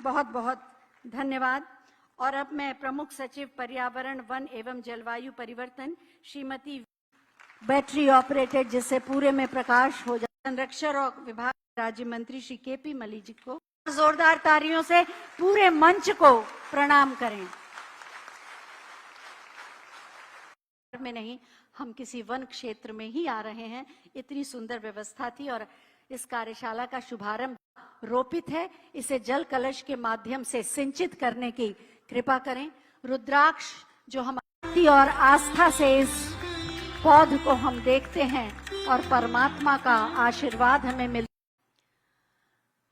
बहुत बहुत धन्यवाद। और अब मैं प्रमुख सचिव पर्यावरण, वन एवं जलवायु परिवर्तन श्रीमती बैटरी ऑपरेटेड, जिससे पूरे में प्रकाश हो जाए, संरक्षण और विभाग राज्य मंत्री श्री केपी मल्ली जी को जोरदार तालियों से पूरे मंच को प्रणाम करें। में नहीं, हम किसी वन क्षेत्र में ही आ रहे हैं। इतनी सुंदर व्यवस्था थी और इस कार्यशाला का शुभारंभ रोपित है। इसे जल कलश के माध्यम से सिंचित करने की कृपा करें। रुद्राक्ष जो हमारी और आस्था से इस पौध को हम देखते हैं और परमात्मा का आशीर्वाद हमें मिलता।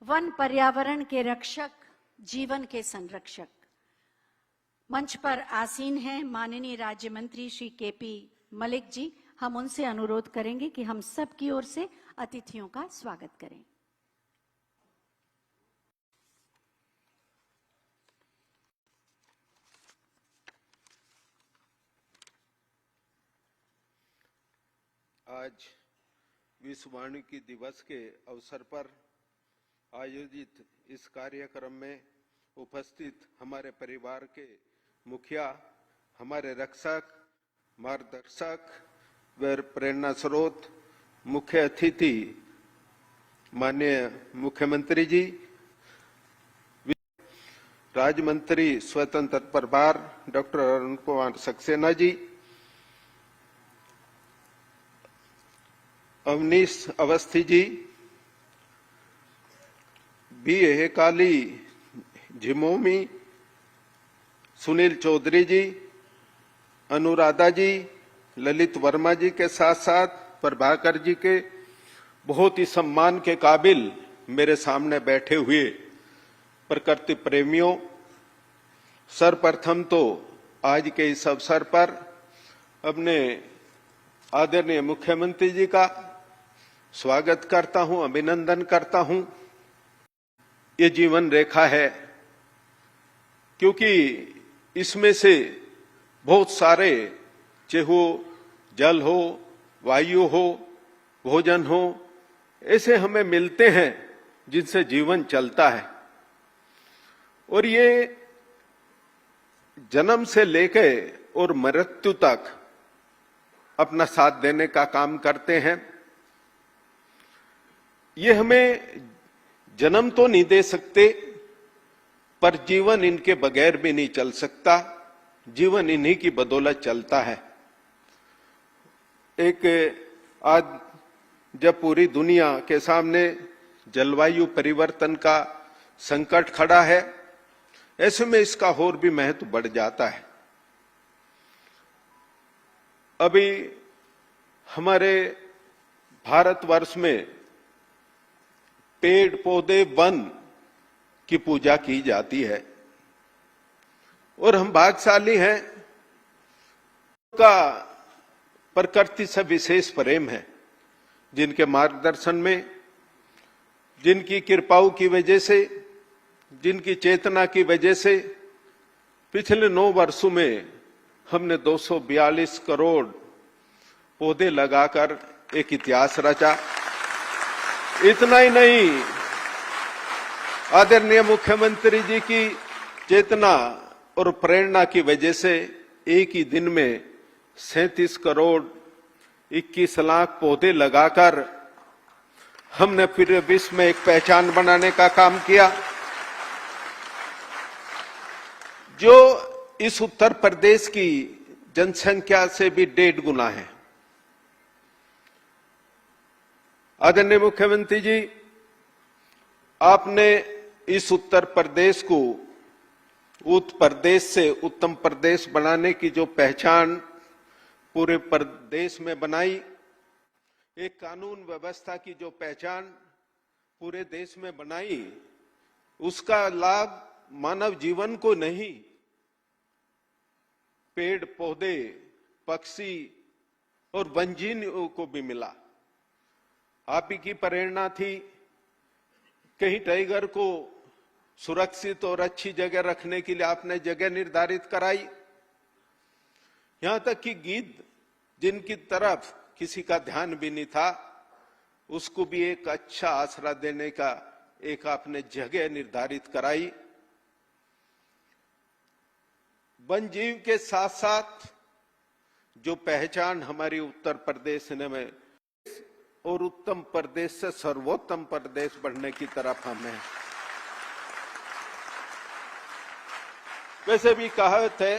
वन पर्यावरण के रक्षक, जीवन के संरक्षक। मंच पर आसीन हैं माननीय राज्य मंत्री श्री केपी मलिक जी। हम उनसे अनुरोध करेंगे कि हम सब की ओर से अतिथियों का स्वागत करें। आज विश्व वानिकी दिवस के अवसर पर आयोजित इस कार्यक्रम में उपस्थित हमारे परिवार के मुखिया, हमारे रक्षक, मार्गदर्शक व प्रेरणा स्रोत, मुख्य अतिथि माननीय मुख्यमंत्री जी, राज्य मंत्री स्वतंत्र प्रभार डॉक्टर अरुण कुमार सक्सेना जी, अवनीश अवस्थी जी, बी हेकाली झिमोमी, सुनील चौधरी जी, अनुराधा जी, ललित वर्मा जी के साथ साथ प्रभाकर जी के बहुत ही सम्मान के काबिल मेरे सामने बैठे हुए प्रकृति प्रेमियों, सर्वप्रथम तो आज के इस अवसर पर अपने आदरणीय मुख्यमंत्री जी का स्वागत करता हूं, अभिनंदन करता हूं। ये जीवन रेखा है, क्योंकि इसमें से बहुत सारे, चाहे जल हो, वायु हो, भोजन हो, ऐसे हमें मिलते हैं जिनसे जीवन चलता है। और ये जन्म से लेकर और मृत्यु तक अपना साथ देने का काम करते हैं। ये हमें जन्म तो नहीं दे सकते, पर जीवन इनके बगैर भी नहीं चल सकता। जीवन इन्हीं की बदौलत चलता है। एक आज जब पूरी दुनिया के सामने जलवायु परिवर्तन का संकट खड़ा है, ऐसे में इसका और भी महत्व बढ़ जाता है। अभी हमारे भारतवर्ष में पेड़ पौधे वन की पूजा की जाती है और हम भाग्यशाली हैं, का प्रकृति से विशेष प्रेम है, जिनके मार्गदर्शन में, जिनकी कृपाओं की वजह से, जिनकी चेतना की वजह से पिछले 9 वर्षों में हमने 242 करोड़ पौधे लगाकर एक इतिहास रचा। इतना ही नहीं, आदरणीय मुख्यमंत्री जी की चेतना और प्रेरणा की वजह से एक ही दिन में 37 करोड़ 21 लाख पौधे लगाकर हमने फिर विश्व में एक पहचान बनाने का काम किया, जो इस उत्तर प्रदेश की जनसंख्या से भी 1.5 गुना है। आदरणीय मुख्यमंत्री जी, आपने इस उत्तर प्रदेश को उत्तर प्रदेश से उत्तम प्रदेश बनाने की जो पहचान पूरे प्रदेश में बनाई, एक कानून व्यवस्था की जो पहचान पूरे देश में बनाई, उसका लाभ मानव जीवन को नहीं, पेड़ पौधे, पक्षी और वन्यजीवों को भी मिला। आप ही की प्रेरणा थी। कहीं टाइगर को सुरक्षित और अच्छी जगह रखने के लिए आपने जगह निर्धारित कराई। यहां तक कि गिद्ध, जिनकी तरफ किसी का ध्यान भी नहीं था, उसको भी एक अच्छा आसरा देने का एक आपने जगह निर्धारित कराई। वन जीव के साथ साथ जो पहचान हमारी उत्तर प्रदेश ने और उत्तम प्रदेश से सर्वोत्तम प्रदेश बढ़ने की तरफ हम हैं। वैसे भी कहावत है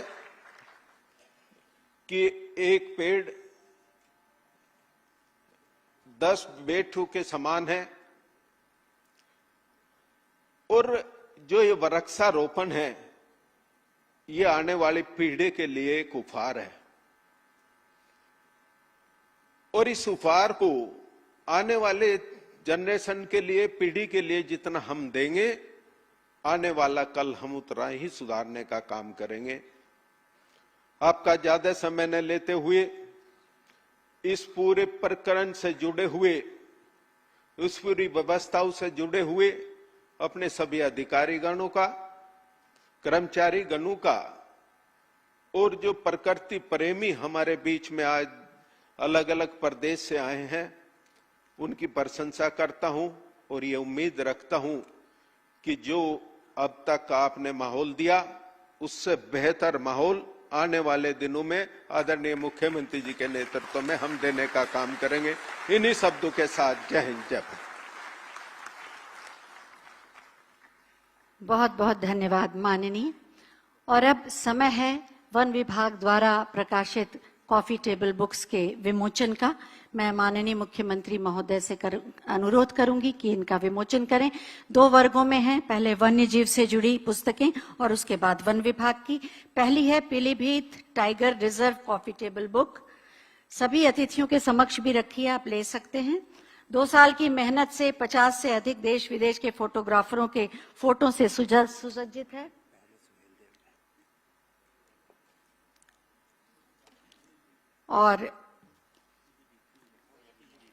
कि एक पेड़ 10 बेटू के समान है, और जो ये वृक्षारोपण है ये आने वाली पीढ़ी के लिए एक उपहार है, और इस उपहार को आने वाले जनरेशन के लिए, पीढ़ी के लिए जितना हम देंगे, आने वाला कल हम उतना ही सुधारने का काम करेंगे। आपका ज्यादा समय न लेते हुए इस पूरे प्रकरण से जुड़े हुए, उस पूरी व्यवस्थाओं से जुड़े हुए अपने सभी अधिकारी गणों का, कर्मचारी गणों का, और जो प्रकृति प्रेमी हमारे बीच में आज अलग अलग प्रदेश से आए हैं, उनकी प्रशंसा करता हूं और ये उम्मीद रखता हूं कि जो अब तक आपने माहौल दिया उससे बेहतर माहौल आने वाले दिनों में आदरणीय मुख्यमंत्री जी के नेतृत्व में हम देने का काम करेंगे। इन्हीं शब्दों के साथ जय हिंद, जय भारत। बहुत बहुत धन्यवाद माननीय। और अब समय है वन विभाग द्वारा प्रकाशित कॉफी टेबल बुक्स के विमोचन का। मैं माननीय मुख्यमंत्री महोदय से अनुरोध करूंगी कि इनका विमोचन करें। 2 वर्गों में है, पहले वन्य जीव से जुड़ी पुस्तकें और उसके बाद वन विभाग की। पहली है Pilibhit tiger reserve coffee table book. सभी अतिथियों के समक्ष भी रखी है, आप ले सकते हैं। 2 साल की मेहनत से 50 से अधिक देश विदेश के फोटोग्राफरों के फोटो से सुसज्जित है। और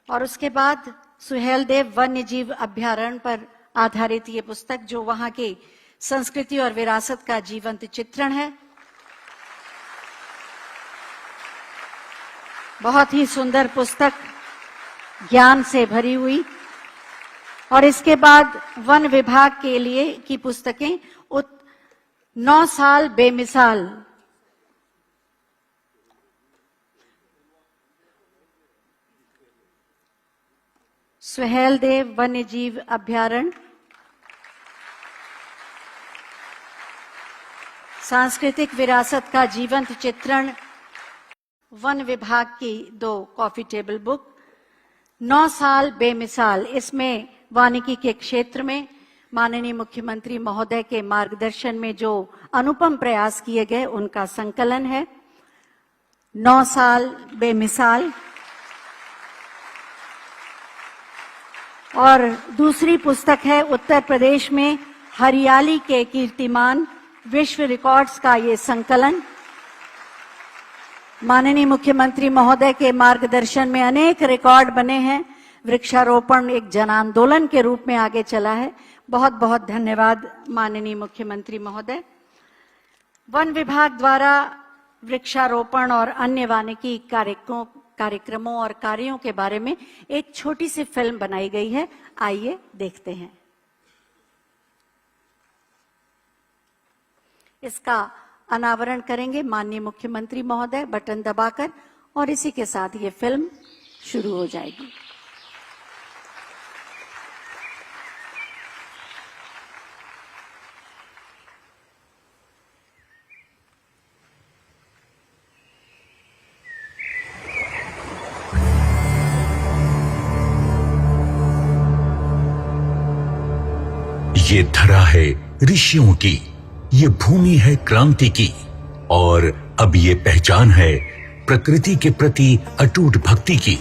उसके बाद सुहेलदेव वन्य जीव अभ्यारण्य पर आधारित ये पुस्तक, जो वहां की संस्कृति और विरासत का जीवंत चित्रण है। बहुत ही सुंदर पुस्तक, ज्ञान से भरी हुई। और इसके बाद वन विभाग के लिए की पुस्तकें 9 साल बेमिसाल, सुहेलदेव वन्य जीव अभ्यारण्य, सांस्कृतिक विरासत का जीवंत चित्रण, वन विभाग की 2 कॉफी टेबल बुक, 9 साल बेमिसाल। इसमें वानिकी के क्षेत्र में माननीय मुख्यमंत्री महोदय के मार्गदर्शन में जो अनुपम प्रयास किए गए उनका संकलन है 9 साल बेमिसाल। और दूसरी पुस्तक है उत्तर प्रदेश में हरियाली के कीर्तिमान, विश्व रिकॉर्ड्स का ये संकलन। माननीय मुख्यमंत्री महोदय के मार्गदर्शन में अनेक रिकॉर्ड बने हैं। वृक्षारोपण एक जन आंदोलन के रूप में आगे चला है। बहुत बहुत धन्यवाद माननीय मुख्यमंत्री महोदय। वन विभाग द्वारा वृक्षारोपण और अन्य वानिकी कार्यक्रमों और कार्यों के बारे में एक छोटी सी फिल्म बनाई गई है, आइए देखते हैं। इसका अनावरण करेंगे माननीय मुख्यमंत्री महोदय बटन दबाकर, और इसी के साथ ये फिल्म शुरू हो जाएगी। ये धरा है ऋषियों की, ये भूमि है क्रांति की, और अब ये पहचान है प्रकृति के प्रति अटूट भक्ति की।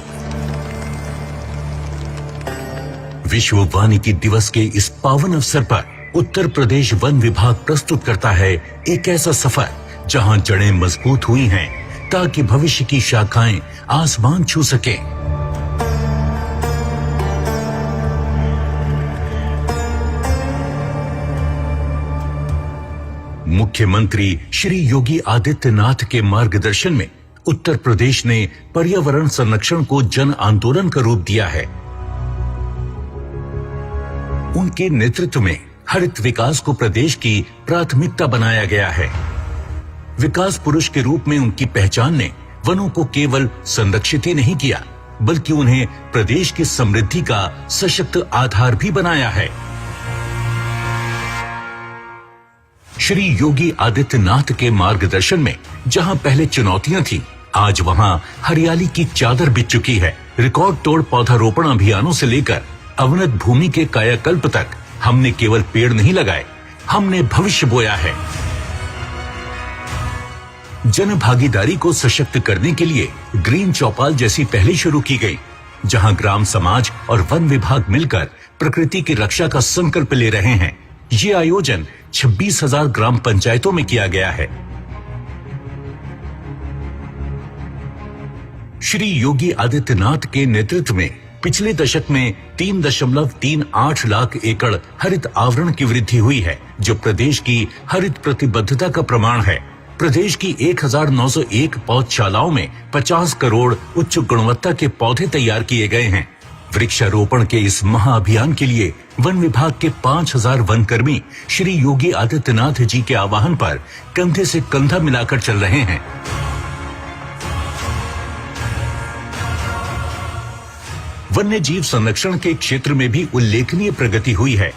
विश्व वानिकी दिवस के इस पावन अवसर पर उत्तर प्रदेश वन विभाग प्रस्तुत करता है एक ऐसा सफर जहां जड़ें मजबूत हुई हैं ताकि भविष्य की शाखाएं आसमान छू सकें। मुख्यमंत्री श्री योगी आदित्यनाथ के मार्गदर्शन में उत्तर प्रदेश ने पर्यावरण संरक्षण को जन आंदोलन का रूप दिया है। उनके नेतृत्व में हरित विकास को प्रदेश की प्राथमिकता बनाया गया है। विकास पुरुष के रूप में उनकी पहचान ने वनों को केवल संरक्षित ही नहीं किया, बल्कि उन्हें प्रदेश की समृद्धि का सशक्त आधार भी बनाया है। श्री योगी आदित्यनाथ के मार्गदर्शन में जहां पहले चुनौतियां थी, आज वहां हरियाली की चादर बिछ चुकी है। रिकॉर्ड तोड़ पौधारोपण अभियानों से लेकर अवनत भूमि के कायाकल्प तक हमने केवल पेड़ नहीं लगाए, हमने भविष्य बोया है। जन भागीदारी को सशक्त करने के लिए ग्रीन चौपाल जैसी पहल शुरू की गई, जहां ग्राम समाज और वन विभाग मिलकर प्रकृति की रक्षा का संकल्प ले रहे हैं। ये आयोजन 26,000 ग्राम पंचायतों में किया गया है। श्री योगी आदित्यनाथ के नेतृत्व में पिछले दशक में 3.38 लाख एकड़ हरित आवरण की वृद्धि हुई है, जो प्रदेश की हरित प्रतिबद्धता का प्रमाण है। प्रदेश की 1901 पौधशालाओं में 50 करोड़ उच्च गुणवत्ता के पौधे तैयार किए गए हैं। वृक्षारोपण के इस महाअभियान के लिए वन विभाग के 5,000 वन कर्मी श्री योगी आदित्यनाथ जी के आह्वान पर कंधे से कंधा मिलाकर चल रहे हैं। वन्य जीव संरक्षण के क्षेत्र में भी उल्लेखनीय प्रगति हुई है।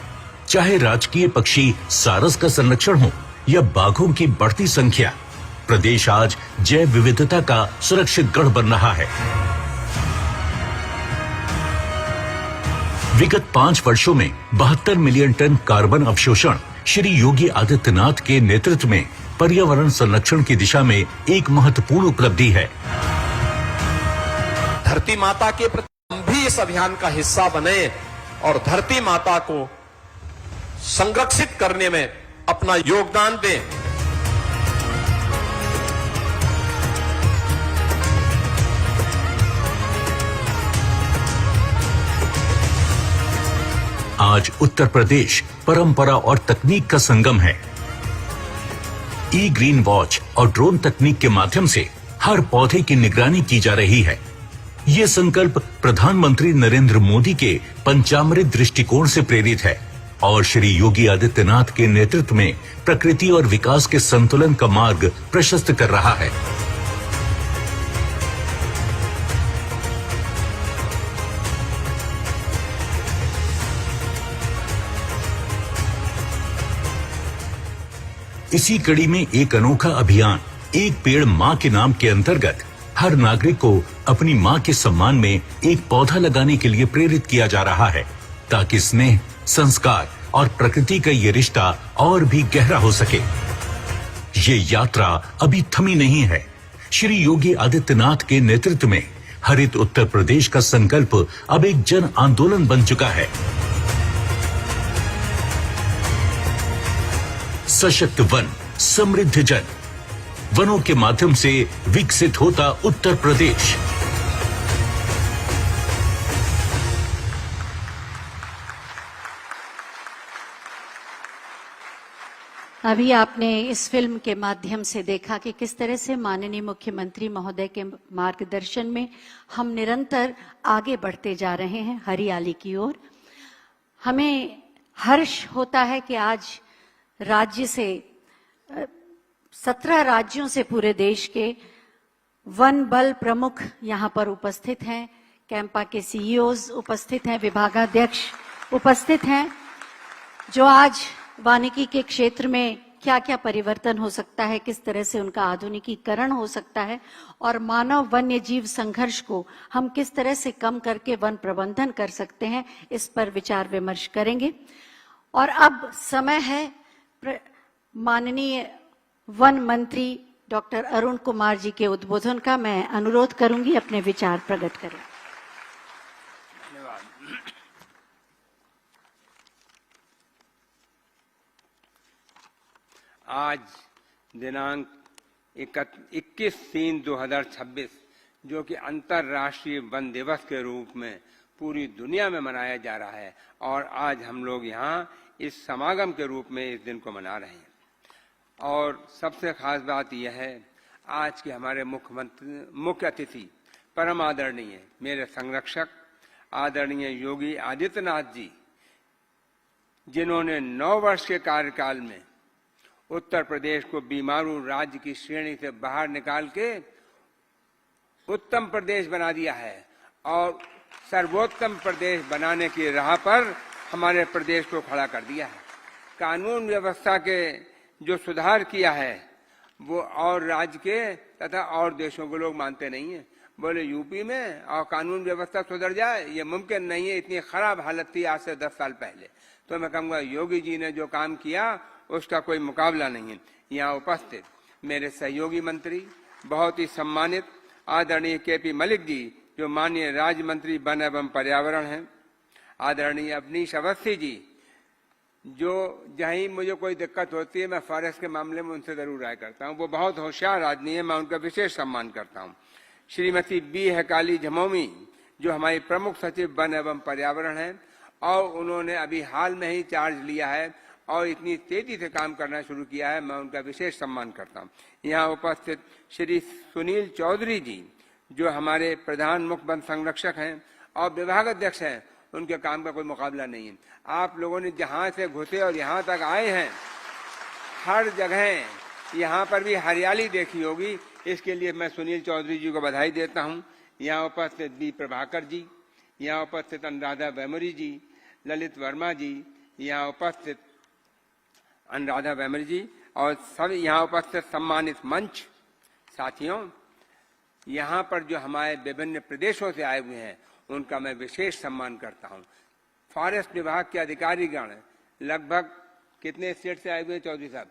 चाहे राजकीय पक्षी सारस का संरक्षण हो या बाघों की बढ़ती संख्या, प्रदेश आज जैव विविधता का सुरक्षित गढ़ बन रहा है। विगत 5 वर्षों में 72 मिलियन टन कार्बन अवशोषण श्री योगी आदित्यनाथ के नेतृत्व में पर्यावरण संरक्षण की दिशा में एक महत्वपूर्ण उपलब्धि है। धरती माता के प्रति हम भी इस अभियान का हिस्सा बने और धरती माता को संरक्षित करने में अपना योगदान दें। आज उत्तर प्रदेश परंपरा और तकनीक का संगम है। ई ग्रीन वॉच और ड्रोन तकनीक के माध्यम से हर पौधे की निगरानी की जा रही है। ये संकल्प प्रधानमंत्री नरेंद्र मोदी के पंचामृत दृष्टिकोण से प्रेरित है और श्री योगी आदित्यनाथ के नेतृत्व में प्रकृति और विकास के संतुलन का मार्ग प्रशस्त कर रहा है। इसी कड़ी में एक अनोखा अभियान एक पेड़ मां के नाम के अंतर्गत हर नागरिक को अपनी मां के सम्मान में एक पौधा लगाने के लिए प्रेरित किया जा रहा है, ताकि स्नेह, संस्कार और प्रकृति का ये रिश्ता और भी गहरा हो सके। ये यात्रा अभी थमी नहीं है। श्री योगी आदित्यनाथ के नेतृत्व में हरित उत्तर प्रदेश का संकल्प अब एक जन आंदोलन बन चुका है। सशक्त वन, समृद्ध जन, वनों के माध्यम से विकसित होता उत्तर प्रदेश। अभी आपने इस फिल्म के माध्यम से देखा कि किस तरह से माननीय मुख्यमंत्री महोदय के मार्गदर्शन में हम निरंतर आगे बढ़ते जा रहे हैं हरियाली की ओर। हमें हर्ष होता है कि आज राज्य से 17 राज्यों से पूरे देश के वन बल प्रमुख यहाँ पर उपस्थित हैं, कैंपा के सीईओज उपस्थित हैं, विभागाध्यक्ष उपस्थित हैं, जो आज वानिकी के क्षेत्र में क्या क्या परिवर्तन हो सकता है, किस तरह से उनका आधुनिकीकरण हो सकता है और मानव वन्य जीव संघर्ष को हम किस तरह से कम करके वन प्रबंधन कर सकते हैं, इस पर विचार विमर्श करेंगे। और अब समय है माननीय वन मंत्री डॉक्टर अरुण कुमार जी के उद्बोधन का। मैं अनुरोध करूंगी अपने विचार प्रकट करें। आज दिनांक 21/3/2026 जो कि अंतर्राष्ट्रीय वन दिवस के रूप में पूरी दुनिया में मनाया जा रहा है और आज हम लोग यहाँ इस समागम के रूप में इस दिन को मना रहे हैं। और सबसे खास बात यह है, आज के हमारे मुख्य अतिथि परम आदरणीय मेरे संरक्षक आदरणीय योगी आदित्यनाथ जी, जिन्होंने 9 वर्ष के कार्यकाल में उत्तर प्रदेश को बीमारू राज्य की श्रेणी से बाहर निकाल के उत्तम प्रदेश बना दिया है और सर्वोत्तम प्रदेश बनाने की राह पर हमारे प्रदेश को खड़ा कर दिया है। कानून व्यवस्था के जो सुधार किया है वो और राज्य के तथा और देशों के लोग मानते नहीं है। बोले यूपी में और कानून व्यवस्था सुधर जाए, ये मुमकिन नहीं है, इतनी खराब हालत थी आज से 10 साल पहले। तो मैं कहूँगा योगी जी ने जो काम किया उसका कोई मुकाबला नहीं है। यहाँ उपस्थित मेरे सहयोगी मंत्री, बहुत ही सम्मानित आदरणीय केपी मलिक जी जो माननीय राज्य मंत्री वन एवं पर्यावरण हैं, आदरणीय अवनीश अवस्थी जी जो जहीं मुझे कोई दिक्कत होती है मैं फॉरेस्ट के मामले में उनसे जरूर राय करता हूँ, वो बहुत होशियार आदमी है, मैं उनका विशेष सम्मान करता हूँ। श्रीमती बी हकाली झमोमी जो हमारी प्रमुख सचिव वन एवं पर्यावरण हैं और उन्होंने अभी हाल में ही चार्ज लिया है और इतनी तेजी से काम करना शुरू किया है, मैं उनका विशेष सम्मान करता हूँ। यहाँ उपस्थित श्री सुनील चौधरी जी जो हमारे प्रधान मुख्य वन संरक्षक हैं और विभाग अध्यक्ष हैं, उनके काम का कोई मुकाबला नहीं है। आप लोगों ने जहाँ से घुसे और यहाँ तक आए हैं, हर जगह यहाँ पर भी हरियाली देखी होगी, इसके लिए मैं सुनील चौधरी जी को बधाई देता हूँ। यहाँ उपस्थित बी प्रभाकर जी, यहाँ उपस्थित अनुराधा वेमरी जी, ललित वर्मा जी, यहाँ उपस्थित अनुराधा वेमरी जी और सब यहाँ उपस्थित सम्मानित मंच साथियों, यहाँ पर जो हमारे विभिन्न प्रदेशों से आए हुए हैं उनका मैं विशेष सम्मान करता हूँ। फॉरेस्ट विभाग के अधिकारीगण लगभग कितने स्टेट से आए हुए हैं चौधरी साहब?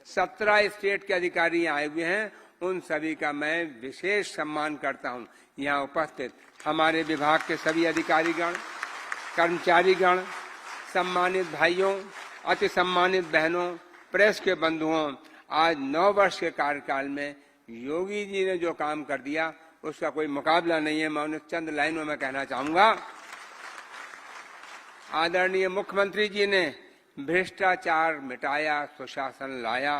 17 स्टेट के अधिकारी आए हुए हैं, उन सभी का मैं विशेष सम्मान करता हूँ। यहाँ उपस्थित हमारे विभाग के सभी अधिकारीगण, कर्मचारीगण, सम्मानित भाइयों, अति सम्मानित बहनों, प्रेस के बंधुओं, आज 9 वर्ष के कार्यकाल में योगी जी ने जो काम कर दिया उसका कोई मुकाबला नहीं है। मैं उन्हें चंद लाइनों में कहना चाहूंगा। आदरणीय मुख्यमंत्री जी ने भ्रष्टाचार मिटाया, सुशासन लाया,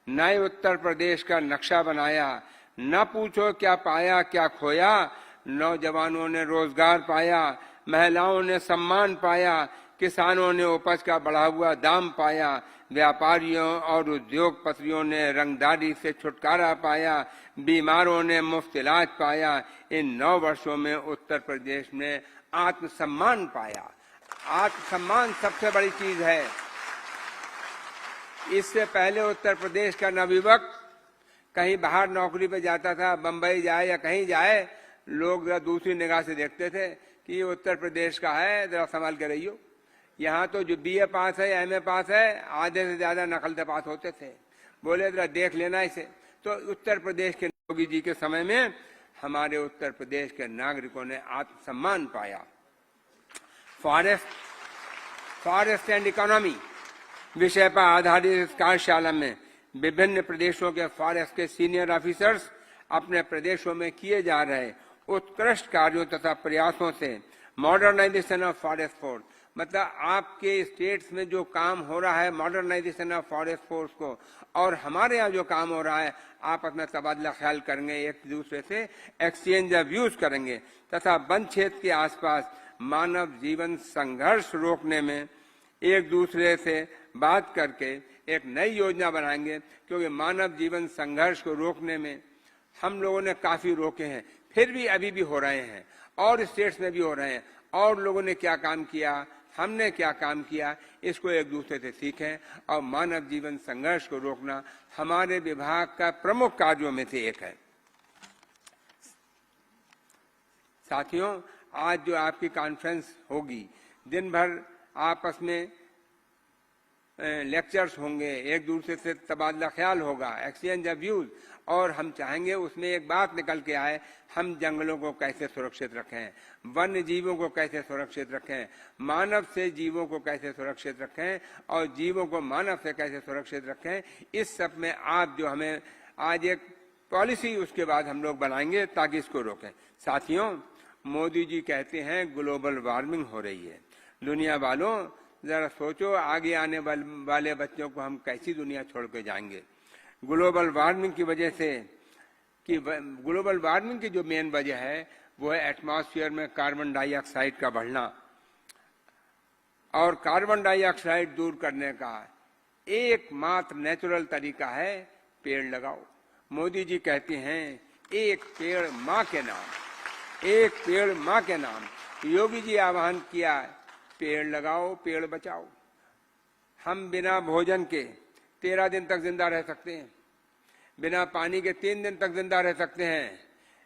नए उत्तर प्रदेश का नक्शा बनाया, न पूछो क्या पाया क्या खोया, नौजवानों ने रोजगार पाया, महिलाओं ने सम्मान पाया, किसानों ने उपज का बढ़ा हुआ दाम पाया, व्यापारियों और उद्योगपतियों ने रंगदारी से छुटकारा पाया, बीमारों ने मुफ्त इलाज पाया। इन 9 वर्षों में उत्तर प्रदेश ने आत्मसम्मान पाया। आत्मसम्मान सबसे बड़ी चीज है। इससे पहले उत्तर प्रदेश का नवयुवक कहीं बाहर नौकरी पे जाता था, बंबई जाए या कहीं जाए, लोग जरा दूसरी निगाह से देखते थे कि ये उत्तर प्रदेश का है, जरा संभाल के रहियो। यहाँ तो जो BA पास है, MA पास है, आधे से ज्यादा नकल से पास होते थे, बोले जरा देख लेना इसे। तो उत्तर प्रदेश के योगी जी के समय में हमारे उत्तर प्रदेश के नागरिकों ने आत्मसम्मान पाया। फॉरेस्ट एंड इकोनॉमी विषय पर आधारित इस कार्यशाला में विभिन्न प्रदेशों के फॉरेस्ट के सीनियर ऑफिसर्स अपने प्रदेशों में किए जा रहे उत्कृष्ट कार्यों तथा प्रयासों से मॉडर्नाइजेशन ऑफ फॉरेस्ट फोर्स, मतलब आपके स्टेट्स में जो काम हो रहा है मॉडर्नाइजेशन ऑफ फॉरेस्ट फोर्स को, और हमारे यहाँ जो काम हो रहा है आपस में तबादला ख्याल करेंगे, एक दूसरे से एक्सचेंज ऑफ व्यूज करेंगे तथा वन क्षेत्र के आसपास मानव जीवन संघर्ष रोकने में एक दूसरे से बात करके एक नई योजना बनाएंगे। क्योंकि मानव जीवन संघर्ष को रोकने में हम लोगों ने काफी रोके हैं, फिर भी अभी भी हो रहे हैं और स्टेट्स में भी हो रहे हैं। और लोगों ने क्या काम किया, हमने क्या काम किया, इसको एक दूसरे से सीखें और मानव जीवन संघर्ष को रोकना हमारे विभाग का प्रमुख कार्यों में से एक है। साथियों, आज जो आपकी कॉन्फ्रेंस होगी, दिन भर आपस में लेक्चर्स होंगे, एक दूसरे से तबादला ख्याल होगा, एक्सचेंज ऑफ व्यूज, और हम चाहेंगे उसमें एक बात निकल के आए, हम जंगलों को कैसे सुरक्षित रखें, वन्य जीवों को कैसे सुरक्षित रखें, मानव से जीवों को कैसे सुरक्षित रखें और जीवों को मानव से कैसे सुरक्षित रखें। इस सब में आप जो हमें आज एक पॉलिसी उसके बाद हम लोग बनाएंगे ताकि इसको रोकें। साथियों, मोदी जी कहते हैं ग्लोबल वार्मिंग हो रही है। दुनिया वालों, जरा सोचो आगे आने वाले बच्चों को हम कैसी दुनिया छोड़ के जाएंगे। ग्लोबल वार्मिंग की वजह से, कि ग्लोबल वार्मिंग की जो मेन वजह है वो है एटमॉस्फेयर में कार्बन डाइऑक्साइड का बढ़ना, और कार्बन डाइऑक्साइड दूर करने का एकमात्र नेचुरल तरीका है पेड़ लगाओ। मोदी जी कहते हैं एक पेड़ माँ के नाम, एक पेड़ माँ के नाम। योगी जी आह्वान किया पेड़ लगाओ पेड़ बचाओ। हम बिना भोजन के 13 दिन तक जिंदा रह सकते हैं, बिना पानी के 3 दिन तक जिंदा रह सकते हैं,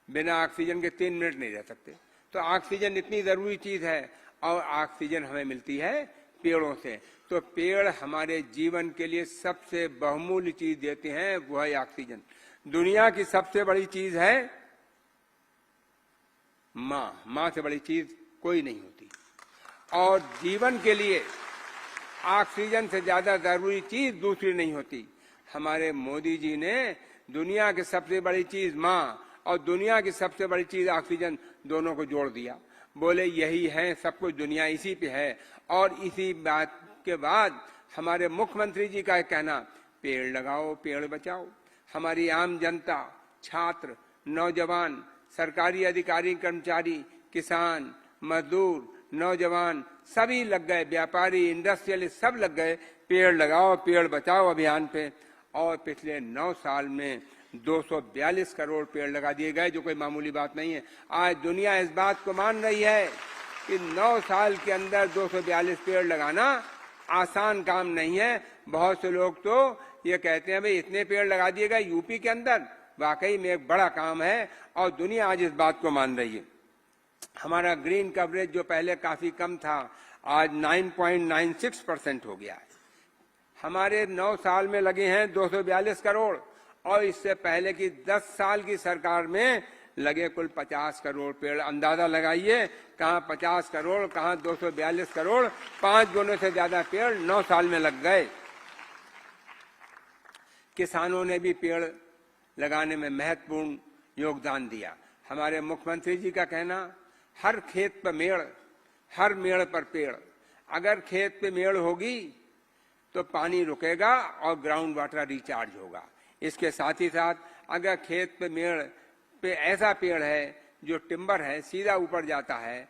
बिना ऑक्सीजन के 3 मिनट नहीं रह सकते। तो ऑक्सीजन इतनी जरूरी चीज है और ऑक्सीजन हमें मिलती है पेड़ों से। तो पेड़ हमारे जीवन के लिए सबसे बहुमूल्य चीज देते हैं, वो है ऑक्सीजन। दुनिया की सबसे बड़ी चीज है माँ, माँ से बड़ी चीज कोई नहीं होती। और जीवन के लिए ऑक्सीजन से ज्यादा जरूरी चीज दूसरी नहीं होती। हमारे मोदी जी ने दुनिया की सबसे बड़ी चीज माँ और दुनिया की सबसे बड़ी चीज ऑक्सीजन दोनों को जोड़ दिया। बोले यही है सब कुछ, दुनिया इसी पे है। और इसी बात के बाद हमारे मुख्यमंत्री जी का कहना पेड़ लगाओ पेड़ बचाओ। हमारी आम जनता, छात्र, नौजवान, सरकारी अधिकारी कर्मचारी, किसान, मजदूर, नौजवान सभी लग गए, व्यापारी, इंडस्ट्रियलिस्ट सब लग गए पेड़ लगाओ पेड़ बचाओ अभियान पे। और पिछले 9 साल में 242 करोड़ पेड़ लगा दिए गए, जो कोई मामूली बात नहीं है। आज दुनिया इस बात को मान रही है कि 9 साल के अंदर 242 पेड़ लगाना आसान काम नहीं है। बहुत से लोग तो ये कहते हैं भाई इतने पेड़ लगा दिए गए यूपी के अंदर, वाकई में एक बड़ा काम है और दुनिया आज इस बात को मान रही है। हमारा ग्रीन कवरेज जो पहले काफी कम था, आज 9.96% हो गया है। हमारे 9 साल में लगे हैं 242 करोड़ और इससे पहले की 10 साल की सरकार में लगे कुल 50 करोड़ पेड़। अंदाजा लगाइए कहाँ 50 करोड़ कहाँ 242 करोड़, 5 गुने से ज्यादा पेड़ 9 साल में लग गए। किसानों ने भी पेड़ लगाने में महत्वपूर्ण योगदान दिया। हमारे मुख्यमंत्री जी का कहना हर खेत पर मेड़, हर मेड़ पर पेड़। अगर खेत पे मेड़ होगी तो पानी रुकेगा और ग्राउंड वाटर रिचार्ज होगा। इसके साथ ही साथ अगर खेत पे मेड़ पे ऐसा पेड़ है जो टिम्बर है, सीधा ऊपर जाता है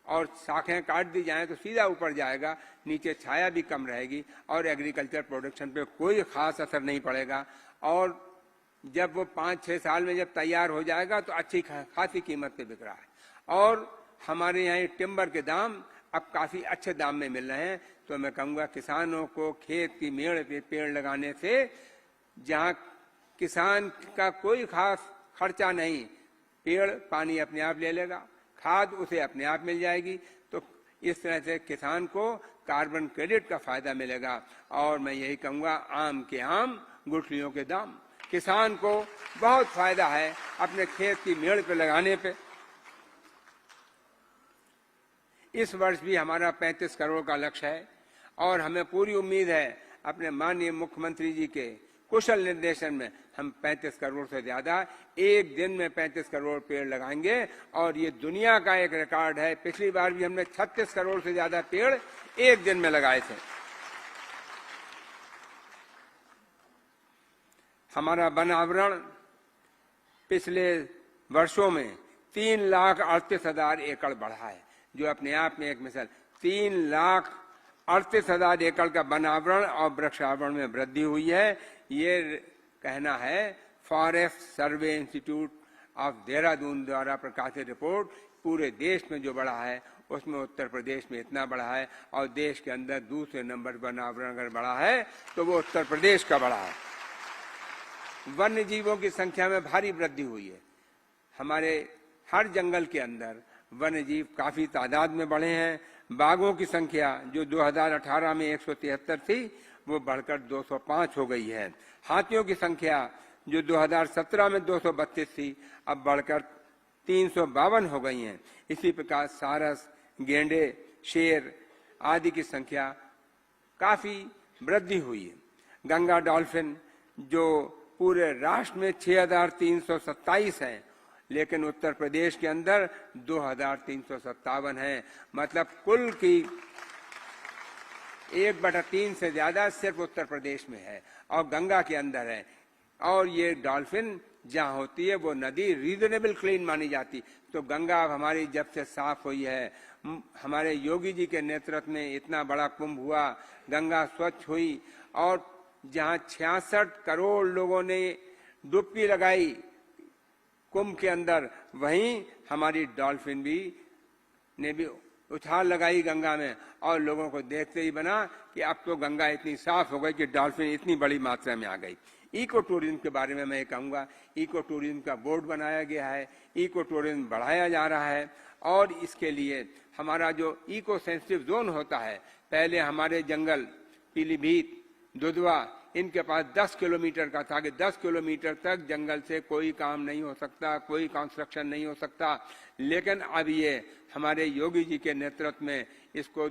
और शाखें काट दी जाएं तो सीधा ऊपर जाएगा, नीचे छाया भी कम रहेगी और एग्रीकल्चर प्रोडक्शन पे कोई खास असर नहीं पड़ेगा। और जब वो 5-6 साल में जब तैयार हो जाएगा तो अच्छी खासी कीमत पे बिक रहा है। और हमारे यहाँ टिम्बर के दाम अब काफी अच्छे दाम में मिल रहे हैं। तो मैं कहूँगा किसानों को खेत की मेड़ पे पेड़ लगाने से, जहाँ किसान का कोई खास खर्चा नहीं, पेड़ पानी अपने आप ले लेगा, खाद उसे अपने आप मिल जाएगी। तो इस तरह से किसान को कार्बन क्रेडिट का फायदा मिलेगा। और मैं यही कहूँगा आम के आम गुठलियों के दाम, किसान को बहुत फायदा है अपने खेत की मेड़ पे लगाने पे। इस वर्ष भी हमारा 35 करोड़ का लक्ष्य है और हमें पूरी उम्मीद है अपने माननीय मुख्यमंत्री जी के कुशल निर्देशन में हम 35 करोड़ से ज्यादा एक दिन में 35 करोड़ पेड़ लगाएंगे। और ये दुनिया का एक रिकॉर्ड है। पिछली बार भी हमने 36 करोड़ से ज्यादा पेड़ एक दिन में लगाए थे। हमारा वन आवरण पिछले वर्षों में 3,38,000 एकड़ बढ़ा है, जो अपने आप में एक मिसाल। 3,38,000 एकड़ का वन आवरण और वृक्षावरण में वृद्धि हुई है। ये कहना है forest survey institute of Dehradun द्वारा प्रकाशित रिपोर्ट। पूरे देश में जो बढ़ा है उसमें उत्तर प्रदेश में इतना बढ़ा है और देश के अंदर दूसरे नंबर वन आवरण अगर बढ़ा है तो वो उत्तर प्रदेश का बढ़ा है। वन्य जीवों की संख्या में भारी वृद्धि हुई है। हमारे हर जंगल के अंदर वन्य जीव काफी तादाद में बढ़े हैं। बाघों की संख्या जो 2018 में 173 थी वो बढ़कर 205 हो गई है। हाथियों की संख्या जो 2017 में 232 थी अब बढ़कर 352 हो गई हैं। इसी प्रकार सारस, गेंडे, शेर आदि की संख्या काफी वृद्धि हुई है। गंगा डॉल्फिन जो पूरे राष्ट्र में 6,327 हैं, लेकिन उत्तर प्रदेश के अंदर 2,357 है। मतलब कुल की 1/3 से ज्यादा सिर्फ उत्तर प्रदेश में है और गंगा के अंदर है। और ये डॉल्फिन जहाँ होती है वो नदी रीजनेबल क्लीन मानी जाती। तो गंगा हमारी जब से साफ हुई है, हमारे योगी जी के नेतृत्व में इतना बड़ा कुंभ हुआ, गंगा स्वच्छ हुई और जहां 66 करोड़ लोगों ने डुबकी लगाई कुंभ के अंदर, वहीं हमारी डॉल्फिन ने भी उछाल लगाई गंगा में और लोगों को देखते ही बना कि अब तो गंगा इतनी साफ हो गई कि डॉल्फिन इतनी बड़ी मात्रा में आ गई। इको टूरिज्म के बारे में मैं कहूंगा, इको टूरिज्म का बोर्ड बनाया गया है, इको टूरिज्म बढ़ाया जा रहा है और इसके लिए हमारा जो इको सेंसिटिव जोन होता है, पहले हमारे जंगल पीलीभीत, दुधवा, इनके पास 10 किलोमीटर का था कि 10 किलोमीटर तक जंगल से कोई काम नहीं हो सकता, कोई कंस्ट्रक्शन नहीं हो सकता, लेकिन अब ये हमारे योगी जी के नेतृत्व में इसको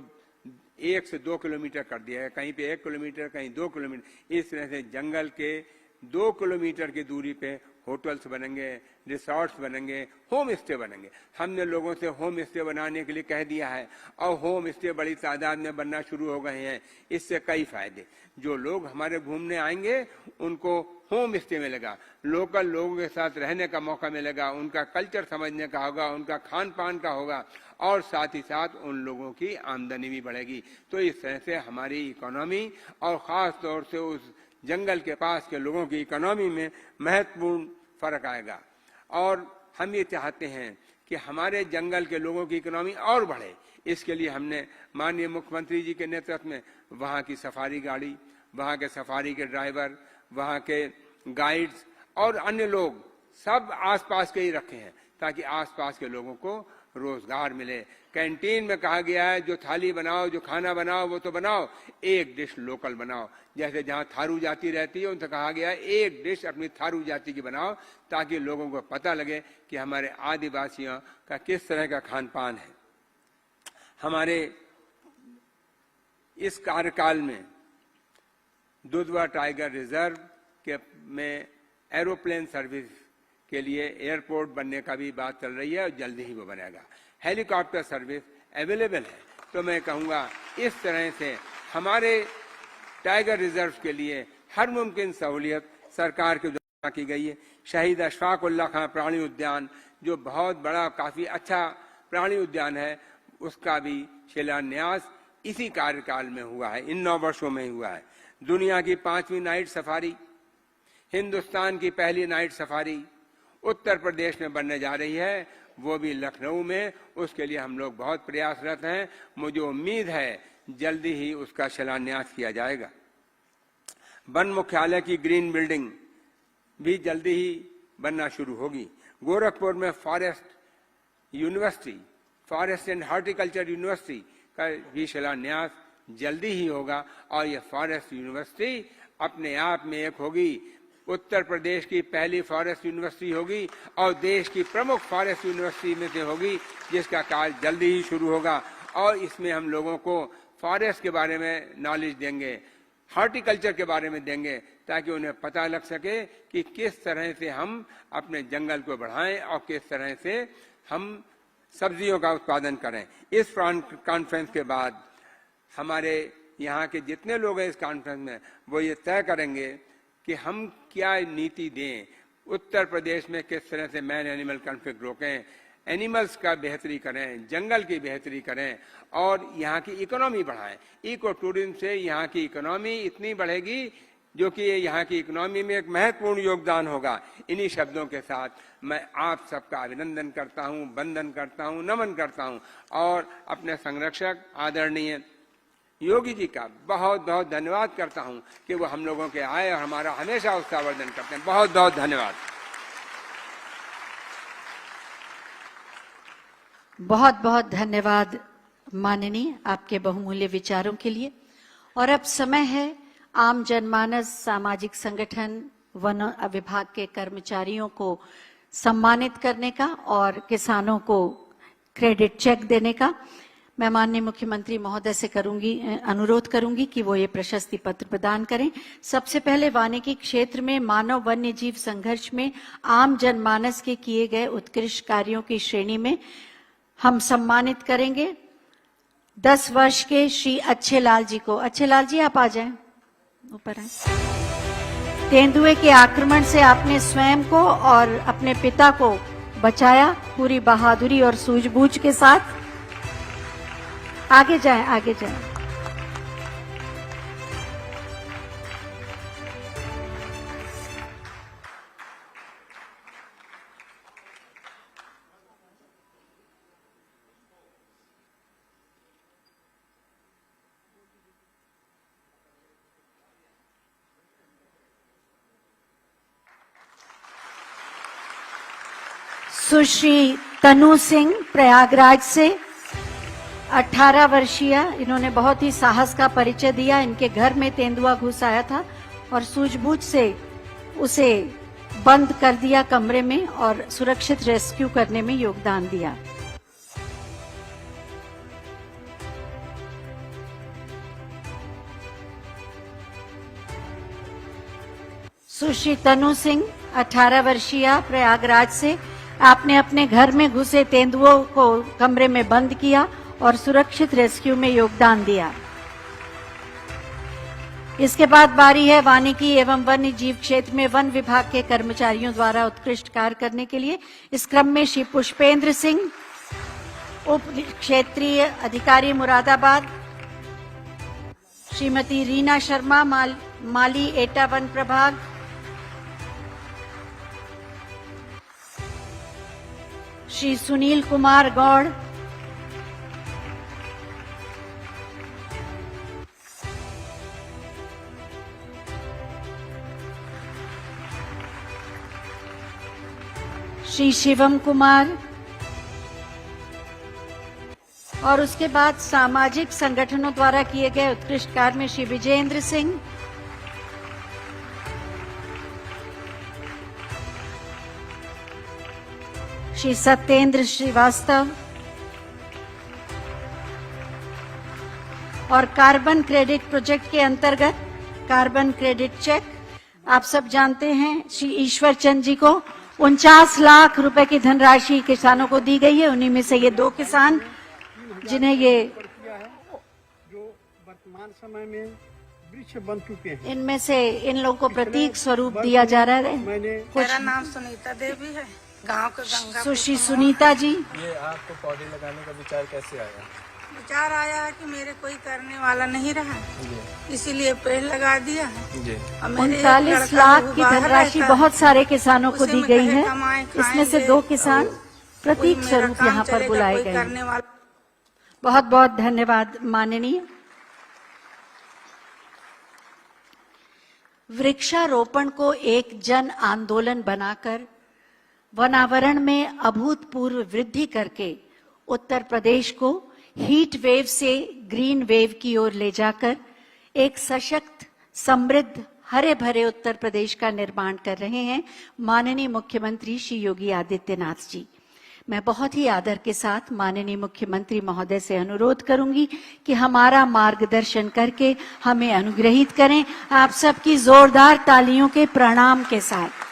1 से 2 किलोमीटर कर दिया है, कहीं पे 1 किलोमीटर, कहीं 2 किलोमीटर। इस तरह से जंगल के 2 किलोमीटर की दूरी पे होटल्स बनेंगे, रिसोर्ट्स बनेंगे, होम स्टे बनेंगे। हमने लोगों से होम स्टे बनाने के लिए कह दिया है और होम स्टे बड़ी तादाद में बनना शुरू हो गए हैं। इससे कई फायदे, जो लोग हमारे घूमने आएंगे उनको होम स्टे मिलेगा, लोकल लोगों के साथ रहने का मौका मिलेगा, उनका कल्चर समझने का होगा, उनका खान पान का होगा और साथ ही साथ उन लोगों की आमदनी भी बढ़ेगी। तो इस तरह से हमारी इकोनॉमी और खास तौर से उस जंगल के पास के लोगों की इकोनॉमी में महत्वपूर्ण फर्क आएगा और हम ये चाहते हैं कि हमारे जंगल के लोगों की इकोनॉमी और बढ़े। इसके लिए हमने माननीय मुख्यमंत्री जी के नेतृत्व में वहाँ की सफारी गाड़ी, वहाँ के सफारी के ड्राइवर, वहाँ के गाइड्स और अन्य लोग सब आसपास के ही रखे हैं ताकि आसपास के लोगों को रोजगार मिले। कैंटीन में कहा गया है जो थाली बनाओ, जो खाना बनाओ वो तो बनाओ, एक डिश लोकल बनाओ। जैसे जहाँ थारू जाति रहती है उनसे कहा गया है एक डिश अपनी थारू जाति की बनाओ ताकि लोगों को पता लगे कि हमारे आदिवासियों का किस तरह का खान पान है। हमारे इस कार्यकाल में दुधवा टाइगर रिजर्व के में एरोप्लेन सर्विस के लिए एयरपोर्ट बनने का भी बात चल रही है और जल्दी ही वो बनेगा। हेलीकॉप्टर सर्विस अवेलेबल है। तो मैं कहूँगा इस तरह से हमारे टाइगर रिजर्व के लिए हर मुमकिन सहूलियत सरकार के द्वारा की गई है। शहीद अशफाक उल्लाह खां प्राणी उद्यान जो बहुत बड़ा काफी अच्छा प्राणी उद्यान है, उसका भी शिलान्यास इसी कार्यकाल में हुआ है, इन 9 वर्षों में ही हुआ है। दुनिया की 5वीं नाइट सफारी, हिंदुस्तान की पहली नाइट सफारी उत्तर प्रदेश में बनने जा रही है, वो भी लखनऊ में। उसके लिए हम लोग बहुत प्रयासरत हैं। मुझे उम्मीद है जल्दी ही उसका शिलान्यास किया जाएगा। वन मुख्यालय की ग्रीन बिल्डिंग भी जल्दी ही बनना शुरू होगी। गोरखपुर में forest university, forest and horticulture university का भी शिलान्यास जल्दी ही होगा और यह फॉरेस्ट यूनिवर्सिटी अपने आप में एक होगी, उत्तर प्रदेश की पहली फॉरेस्ट यूनिवर्सिटी होगी और देश की प्रमुख फॉरेस्ट यूनिवर्सिटी में से होगी, जिसका कार्य जल्दी ही शुरू होगा। और इसमें हम लोगों को फॉरेस्ट के बारे में नॉलेज देंगे, हॉर्टिकल्चर के बारे में देंगे, ताकि उन्हें पता लग सके कि किस तरह से हम अपने जंगल को बढ़ाएं और किस तरह से हम सब्जियों का उत्पादन करें। इस कॉन्फ्रेंस के बाद हमारे यहाँ के जितने लोग हैं इस कॉन्फ्रेंस में, वो ये तय करेंगे कि हम क्या नीति दें, उत्तर प्रदेश में किस तरह से मैन एनिमल कॉन्फ्लिक्ट रोकें, एनिमल्स का बेहतरी करें, जंगल की बेहतरी करें और यहाँ की इकोनॉमी बढ़ाएं। इको टूरिज्म से यहाँ की इकोनॉमी इतनी बढ़ेगी जो कि यहाँ की इकोनॉमी में एक महत्वपूर्ण योगदान होगा। इन्हीं शब्दों के साथ मैं आप सबका अभिनंदन करता हूँ, वंदन करता हूँ, नमन करता हूँ और अपने संरक्षक आदरणीय योगी जी का बहुत बहुत धन्यवाद करता हूं कि वो हम लोगों के आए और हमारा हमेशा उत्साहवर्धन करते हैं। बहुत बहुत धन्यवाद। बहुत बहुत धन्यवाद माननीय, आपके बहुमूल्य विचारों के लिए। और अब समय है आम जनमानस, सामाजिक संगठन, वन विभाग के कर्मचारियों को सम्मानित करने का और किसानों को क्रेडिट चेक देने का। मैं माननीय मुख्यमंत्री महोदय से अनुरोध करूंगी कि वो ये प्रशस्ति पत्र प्रदान करें। सबसे पहले वानिकी क्षेत्र में मानव वन्य जीव संघर्ष में आम जनमानस के किए गए उत्कृष्ट कार्यों की श्रेणी में हम सम्मानित करेंगे 10 वर्ष के श्री अच्छे लाल जी को। अच्छे लाल जी आप आ जाएं, ऊपर आए। तेंदुए के आक्रमण से आपने स्वयं को और अपने पिता को बचाया पूरी बहादुरी और सूझबूझ के साथ। आगे जाएं, आगे जाएं। सुश्री तनु सिंह प्रयागराज से 18 वर्षीय, इन्होंने बहुत ही साहस का परिचय दिया। इनके घर में तेंदुआ घुस आया था और सूझबूझ से उसे बंद कर दिया कमरे में और सुरक्षित रेस्क्यू करने में योगदान दिया। सुश्री तनु सिंह 18 वर्षीय प्रयागराज से, आपने अपने घर में घुसे तेंदुओं को कमरे में बंद किया और सुरक्षित रेस्क्यू में योगदान दिया। इसके बाद बारी है वानिकी एवं वन्य जीव क्षेत्र में वन विभाग के कर्मचारियों द्वारा उत्कृष्ट कार्य करने के लिए। इस क्रम में श्री पुष्पेंद्र सिंह, उप क्षेत्रीय अधिकारी मुरादाबाद, श्रीमती रीना शर्मा, माली एटा वन प्रभाग, श्री सुनील कुमार गौड़, श्री शिवम कुमार, और उसके बाद सामाजिक संगठनों द्वारा किए गए उत्कृष्ट कार्य में श्री विजेंद्र सिंह, श्री सत्येंद्र श्रीवास्तव और कार्बन क्रेडिट प्रोजेक्ट के अंतर्गत कार्बन क्रेडिट चेक, आप सब जानते हैं, श्री ईश्वर चंद जी को 49 लाख रुपए की धनराशि किसानों को दी गई है। उन्हीं में से ये 2 किसान जिन्हें ये जो वर्तमान समय में वृक्ष बन चुके हैं, इनमें से इन लोगों को प्रतीक स्वरूप दिया जा रहा है। मेरा नाम सुनीता देवी है, गांव के गंगा। सुश्री सुनीता जी, ये आपको पौधे लगाने का विचार कैसे आया? विचार आया है कि मेरे कोई करने वाला नहीं रहा, इसीलिए पेड़ लगा दिया। जी। 39 लाख की धनराशि बहुत सारे किसानों को दी गई है। इसमें से 2 किसान प्रतीक स्वरूप यहाँ पर बुलाए गए हैं। बहुत बहुत धन्यवाद माननीय। वृक्षारोपण को एक जन आंदोलन बनाकर वनावरण में अभूतपूर्व वृद्धि करके उत्तर प्रदेश को हीट वेव से ग्रीन वेव की ओर ले जाकर एक सशक्त, समृद्ध, हरे भरे उत्तर प्रदेश का निर्माण कर रहे हैं माननीय मुख्यमंत्री श्री योगी आदित्यनाथ जी। मैं बहुत ही आदर के साथ माननीय मुख्यमंत्री महोदय से अनुरोध करूंगी कि हमारा मार्गदर्शन करके हमें अनुग्रहित करें, आप सबकी जोरदार तालियों के प्रणाम के साथ।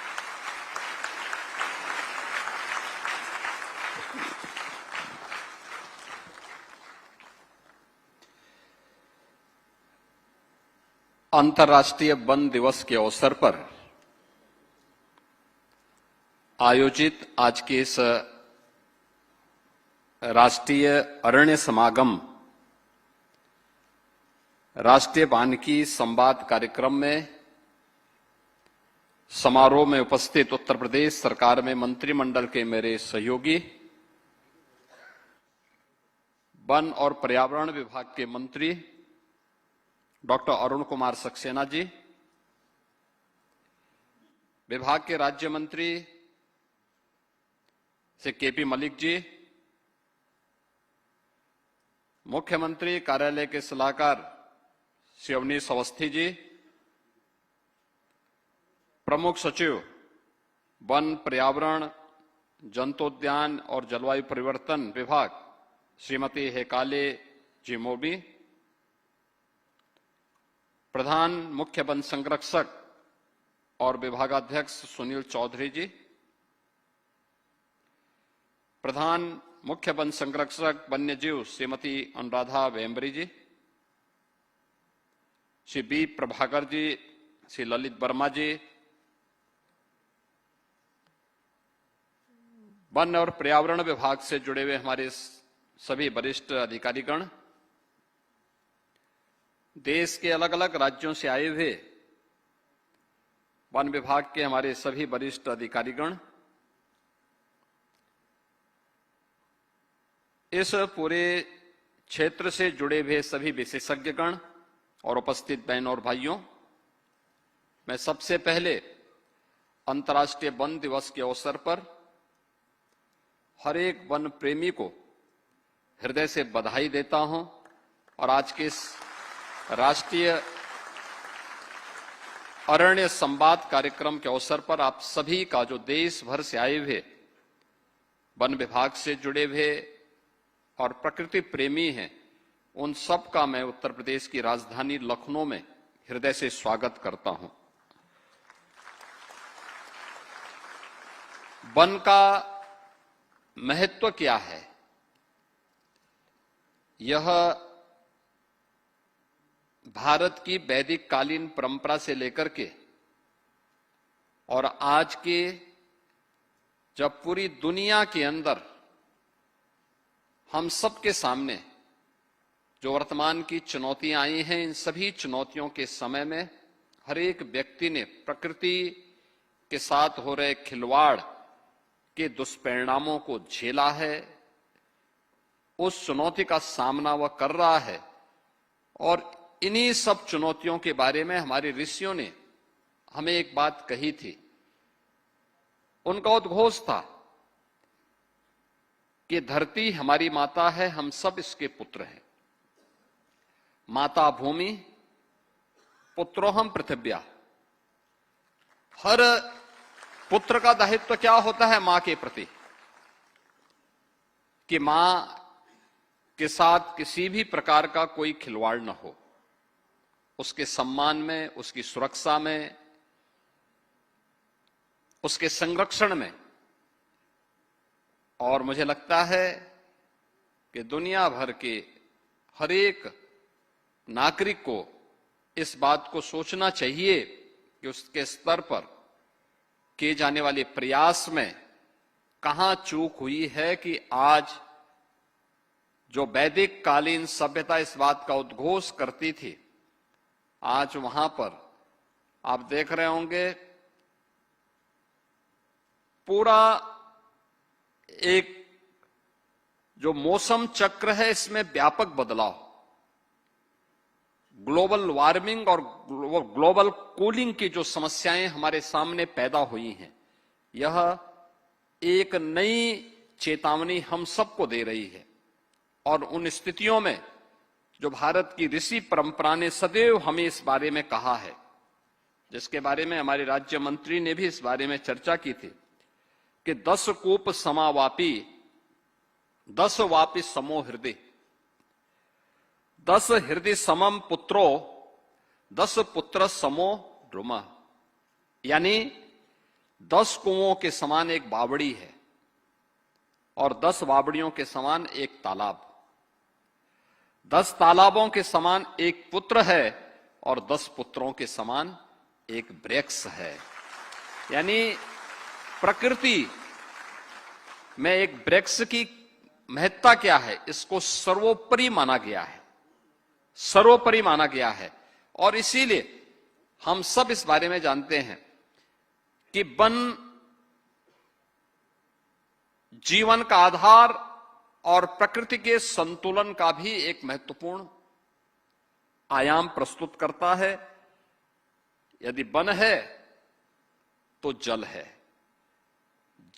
अंतर्राष्ट्रीय वन दिवस के अवसर पर आयोजित आज के इस राष्ट्रीय अरण्य समागम राष्ट्रीय वानिकी संवाद कार्यक्रम में समारोह में उपस्थित उत्तर प्रदेश सरकार में मंत्रिमंडल के मेरे सहयोगी, वन और पर्यावरण विभाग के मंत्री डॉक्टर अरुण कुमार सक्सेना जी, विभाग के राज्य मंत्री श्री केपी मलिक जी, मुख्यमंत्री कार्यालय के सलाहकार श्री अवनीश अवस्थी जी, प्रमुख सचिव वन, पर्यावरण, जंतोद्यान और जलवायु परिवर्तन विभाग श्रीमती हेकाले जी मोबी, प्रधान मुख्य वन संरक्षक और विभागाध्यक्ष सुनील चौधरी जी, प्रधान मुख्य वन संरक्षक वन्यजीव श्रीमती अनुराधा वेम्बरी जी, श्री बी प्रभाकर जी, श्री ललित वर्मा जी, वन और पर्यावरण विभाग से जुड़े हुए हमारे सभी वरिष्ठ अधिकारीगण, देश के अलग अलग राज्यों से आए हुए वन विभाग के हमारे सभी वरिष्ठ अधिकारीगण, इस पूरे क्षेत्र से जुड़े हुए सभी विशेषज्ञगण और उपस्थित बहनों और भाइयों, मैं सबसे पहले अंतर्राष्ट्रीय वन दिवस के अवसर पर हर एक वन प्रेमी को हृदय से बधाई देता हूं और आज के इस राष्ट्रीय अरण्य संवाद कार्यक्रम के अवसर पर आप सभी का, जो देश भर से आए हुए वन विभाग से जुड़े हुए और प्रकृति प्रेमी हैं, उन सब का मैं उत्तर प्रदेश की राजधानी लखनऊ में हृदय से स्वागत करता हूं। वन का महत्व क्या है, यह भारत की वैदिक कालीन परंपरा से लेकर के और आज के, जब पूरी दुनिया के अंदर हम सबके सामने जो वर्तमान की चुनौतियां आई हैं, इन सभी चुनौतियों के समय में हर एक व्यक्ति ने प्रकृति के साथ हो रहे खिलवाड़ के दुष्परिणामों को झेला है, उस चुनौती का सामना वह कर रहा है। और इन्हीं सब चुनौतियों के बारे में हमारे ऋषियों ने हमें एक बात कही थी। उनका उद्घोष था कि धरती हमारी माता है, हम सब इसके पुत्र हैं। माता भूमि, पुत्रोहम पृथिव्या। हर पुत्र का दायित्व क्या होता है मां के प्रति, कि मां के साथ किसी भी प्रकार का कोई खिलवाड़ न हो, उसके सम्मान में, उसकी सुरक्षा में, उसके संरक्षण में। और मुझे लगता है कि दुनिया भर के हर एक नागरिक को इस बात को सोचना चाहिए कि उसके स्तर पर किए जाने वाले प्रयास में कहां चूक हुई है कि आज जो वैदिक कालीन सभ्यता इस बात का उद्घोष करती थी, आज वहां पर आप देख रहे होंगे पूरा एक जो मौसम चक्र है, इसमें व्यापक बदलाव, ग्लोबल वार्मिंग और ग्लोबल कूलिंग की जो समस्याएं हमारे सामने पैदा हुई हैं, यह एक नई चेतावनी हम सबको दे रही है। और उन स्थितियों में जो भारत की ऋषि परंपरा ने सदैव हमें इस बारे में कहा है, जिसके बारे में हमारे राज्य मंत्री ने भी इस बारे में चर्चा की थी कि 10 कूप समावापी 10 वापी समो हृदय, 10 हृदय समम पुत्रो 10 पुत्र समो ड्रुमा। यानी 10 कुओं के समान एक बावड़ी है और 10 बावड़ियों के समान एक तालाब, 10 तालाबों के समान एक पुत्र है और 10 पुत्रों के समान एक वृक्ष है। यानी प्रकृति में एक वृक्ष की महत्ता क्या है, इसको सर्वोपरि माना गया है, सर्वोपरि माना गया है। और इसीलिए हम सब इस बारे में जानते हैं कि वन जीवन का आधार और प्रकृति के संतुलन का भी एक महत्वपूर्ण आयाम प्रस्तुत करता है। यदि वन है तो जल है,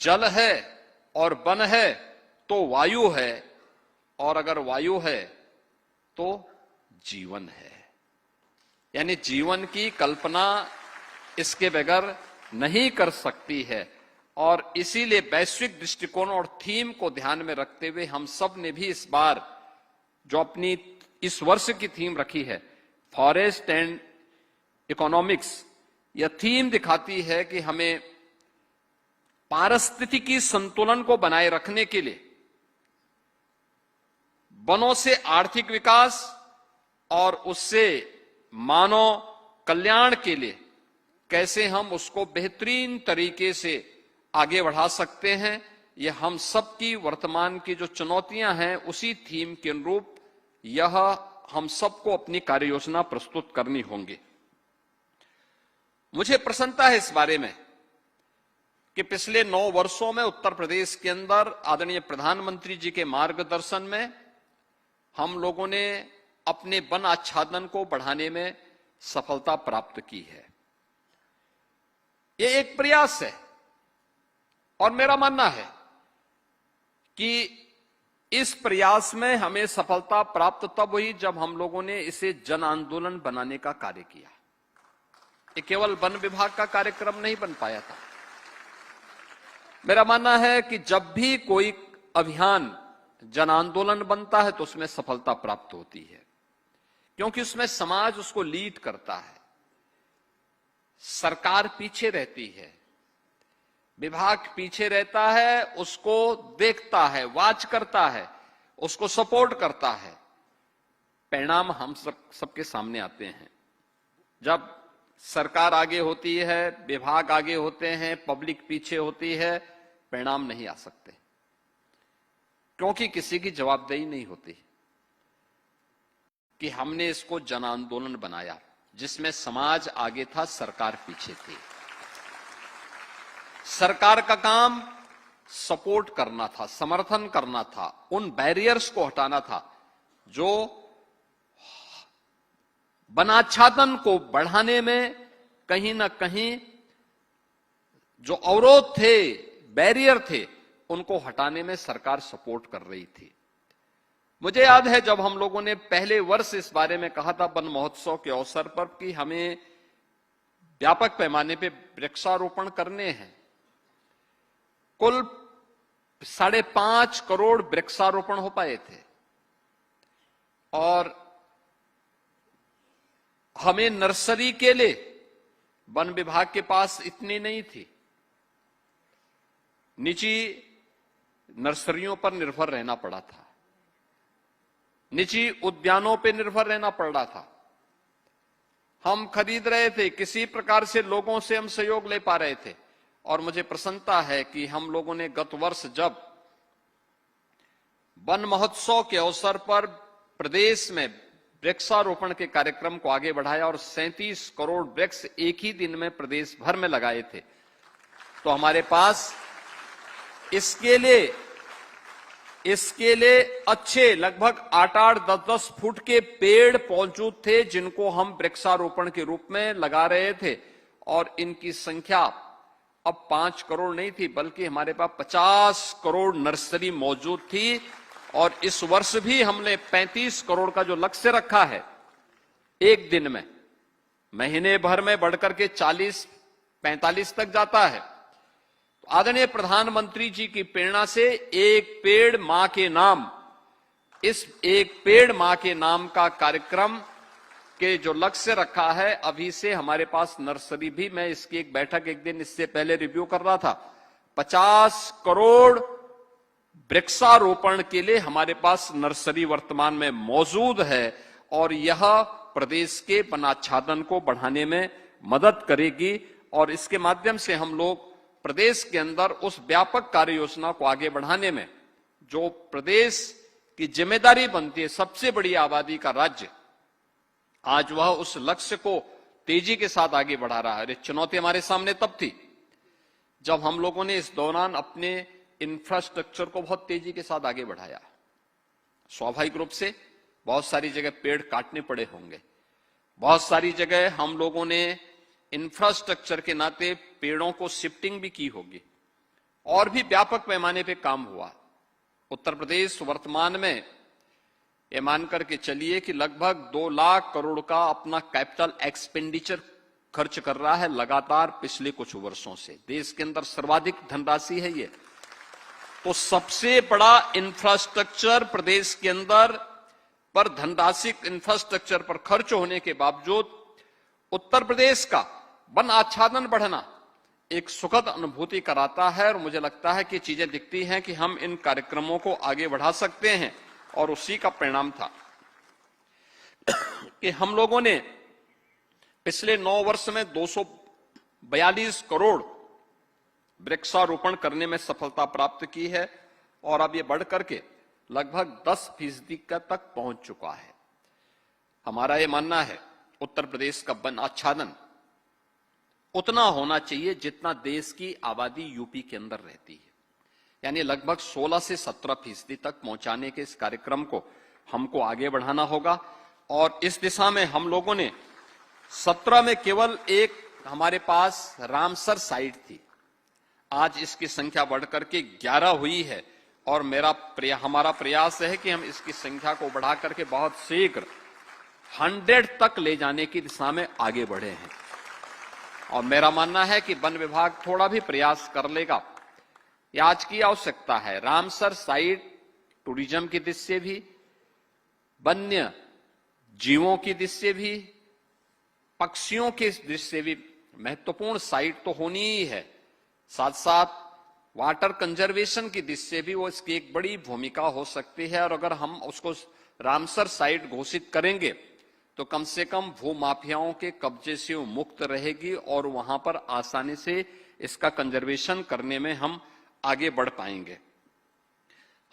जल है और वन है तो वायु है, और अगर वायु है तो जीवन है। यानी जीवन की कल्पना इसके बगैर नहीं कर सकती है। और इसीलिए वैश्विक दृष्टिकोण और थीम को ध्यान में रखते हुए हम सब ने भी इस बार जो अपनी इस वर्ष की थीम रखी है, फॉरेस्ट एंड इकोनॉमिक्स, यह थीम दिखाती है कि हमें पारिस्थितिकी संतुलन को बनाए रखने के लिए वनों से आर्थिक विकास और उससे मानव कल्याण के लिए कैसे हम उसको बेहतरीन तरीके से आगे बढ़ा सकते हैं, यह हम सब की वर्तमान की जो चुनौतियां हैं उसी थीम के अनुरूप यह हम सबको अपनी कार्य योजना प्रस्तुत करनी होंगी। मुझे प्रसन्नता है इस बारे में कि पिछले 9 वर्षों में उत्तर प्रदेश के अंदर आदरणीय प्रधानमंत्री जी के मार्गदर्शन में हम लोगों ने अपने वन आच्छादन को बढ़ाने में सफलता प्राप्त की है। ये एक प्रयास है और मेरा मानना है कि इस प्रयास में हमें सफलता प्राप्त तब हुई जब हम लोगों ने इसे जन आंदोलन बनाने का कार्य किया। ये केवल वन विभाग का कार्यक्रम नहीं बन पाया था। मेरा मानना है कि जब भी कोई अभियान जन आंदोलन बनता है तो उसमें सफलता प्राप्त होती है, क्योंकि उसमें समाज उसको लीड करता है, सरकार पीछे रहती है, विभाग पीछे रहता है, उसको देखता है, वॉच करता है, उसको सपोर्ट करता है। परिणाम हम सबके सामने आते हैं। जब सरकार आगे होती है, विभाग आगे होते हैं, पब्लिक पीछे होती है, परिणाम नहीं आ सकते, क्योंकि किसी की जवाबदेही नहीं होती कि हमने इसको जन आंदोलन बनाया जिसमें समाज आगे था, सरकार पीछे थी। सरकार का काम सपोर्ट करना था, समर्थन करना था, उन बैरियर्स को हटाना था जो वनाच्छादन को बढ़ाने में कहीं ना कहीं जो अवरोध थे, बैरियर थे, उनको हटाने में सरकार सपोर्ट कर रही थी। मुझे याद है जब हम लोगों ने पहले वर्ष इस बारे में कहा था वन महोत्सव के अवसर पर कि हमें व्यापक पैमाने पे वृक्षारोपण करने हैं। कुल 5.5 करोड़ वृक्षारोपण हो पाए थे और हमें नर्सरी के लिए वन विभाग के पास इतनी नहीं थी। निजी नर्सरियों पर निर्भर रहना पड़ा था, निजी उद्यानों पर निर्भर रहना पड़ रहा था। हम खरीद रहे थे, किसी प्रकार से लोगों से हम सहयोग ले पा रहे थे। और मुझे प्रसन्नता है कि हम लोगों ने गत वर्ष जब वन महोत्सव के अवसर पर प्रदेश में वृक्षारोपण के कार्यक्रम को आगे बढ़ाया और 37 करोड़ वृक्ष एक ही दिन में प्रदेश भर में लगाए थे, तो हमारे पास इसके लिए अच्छे लगभग 8-8, 10-10 फुट के पेड़ मौजूद थे जिनको हम वृक्षारोपण के रूप में लगा रहे थे। और इनकी संख्या अब 5 करोड़ नहीं थी, बल्कि हमारे पास 50 करोड़ नर्सरी मौजूद थी। और इस वर्ष भी हमने 35 करोड़ का जो लक्ष्य रखा है, एक दिन में, महीने भर में बढ़कर के 40-45 तक जाता है। आदरणीय प्रधानमंत्री जी की प्रेरणा से एक पेड़ मां के नाम, इस एक पेड़ मां के नाम का कार्यक्रम के जो लक्ष्य रखा है, अभी से हमारे पास नर्सरी भी, मैं इसकी एक बैठक एक दिन इससे पहले रिव्यू कर रहा था, 50 करोड़ वृक्षारोपण के लिए हमारे पास नर्सरी वर्तमान में मौजूद है। और यह प्रदेश के वनाच्छादन को बढ़ाने में मदद करेगी और इसके माध्यम से हम लोग प्रदेश के अंदर उस व्यापक कार्य योजना को आगे बढ़ाने में जो प्रदेश की जिम्मेदारी बनती है, सबसे बड़ी आबादी का राज्य, आज वह उस लक्ष्य को तेजी के साथ आगे बढ़ा रहा है। चुनौती हमारे सामने तब थी जब हम लोगों ने इस दौरान अपने इंफ्रास्ट्रक्चर को बहुत तेजी के साथ आगे बढ़ाया। स्वाभाविक रूप से बहुत सारी जगह पेड़ काटने पड़े होंगे, बहुत सारी जगह हम लोगों ने इंफ्रास्ट्रक्चर के नाते पेड़ों को शिफ्टिंग भी की होगी और भी व्यापक पैमाने पे काम हुआ। उत्तर प्रदेश वर्तमान में ये मानकर के चलिए कि लगभग 2 लाख करोड़ का अपना कैपिटल एक्सपेंडिचर खर्च कर रहा है लगातार पिछले कुछ वर्षों से। देश के अंदर सर्वाधिक धनराशि है ये। तो सबसे बड़ा इंफ्रास्ट्रक्चर प्रदेश के अंदर पर धनराशि इंफ्रास्ट्रक्चर पर खर्च होने के बावजूद उत्तर प्रदेश का वन आच्छादन बढ़ना एक सुखद अनुभूति कराता है। और मुझे लगता है कि चीजें दिखती हैं कि हम इन कार्यक्रमों को आगे बढ़ा सकते हैं और उसी का परिणाम था कि हम लोगों ने पिछले 9 वर्ष में 242 करोड़ वृक्षारोपण करने में सफलता प्राप्त की है और अब ये बढ़ करके लगभग 10% तक पहुंच चुका है। हमारा ये मानना है उत्तर प्रदेश का वन आच्छादन उतना होना चाहिए जितना देश की आबादी यूपी के अंदर रहती है, यानी लगभग 16 से 17% तक पहुंचाने के इस कार्यक्रम को हमको आगे बढ़ाना होगा। और इस दिशा में हम लोगों ने 17 में केवल एक हमारे पास रामसर साइट थी, आज इसकी संख्या बढ़कर के 11 हुई है और हमारा प्रयास है कि हम इसकी संख्या को बढ़ा करके बहुत शीघ्र 100 तक ले जाने की दिशा में आगे बढ़े हैं। और मेरा मानना है कि वन विभाग थोड़ा भी प्रयास कर लेगा, यह आज की आवश्यकता है। रामसर साइट टूरिज्म की दृष्टि से भी, वन्य जीवों की दृष्टि से भी, पक्षियों की दृष्टि से भी महत्वपूर्ण साइट तो होनी ही है, साथ साथ वाटर कंजर्वेशन की दृष्टि से भी वो इसकी एक बड़ी भूमिका हो सकती है। और अगर हम उसको रामसर साइट घोषित करेंगे तो कम से कम भू माफियाओं के कब्जे से वो मुक्त रहेगी और वहां पर आसानी से इसका कंजर्वेशन करने में हम आगे बढ़ पाएंगे।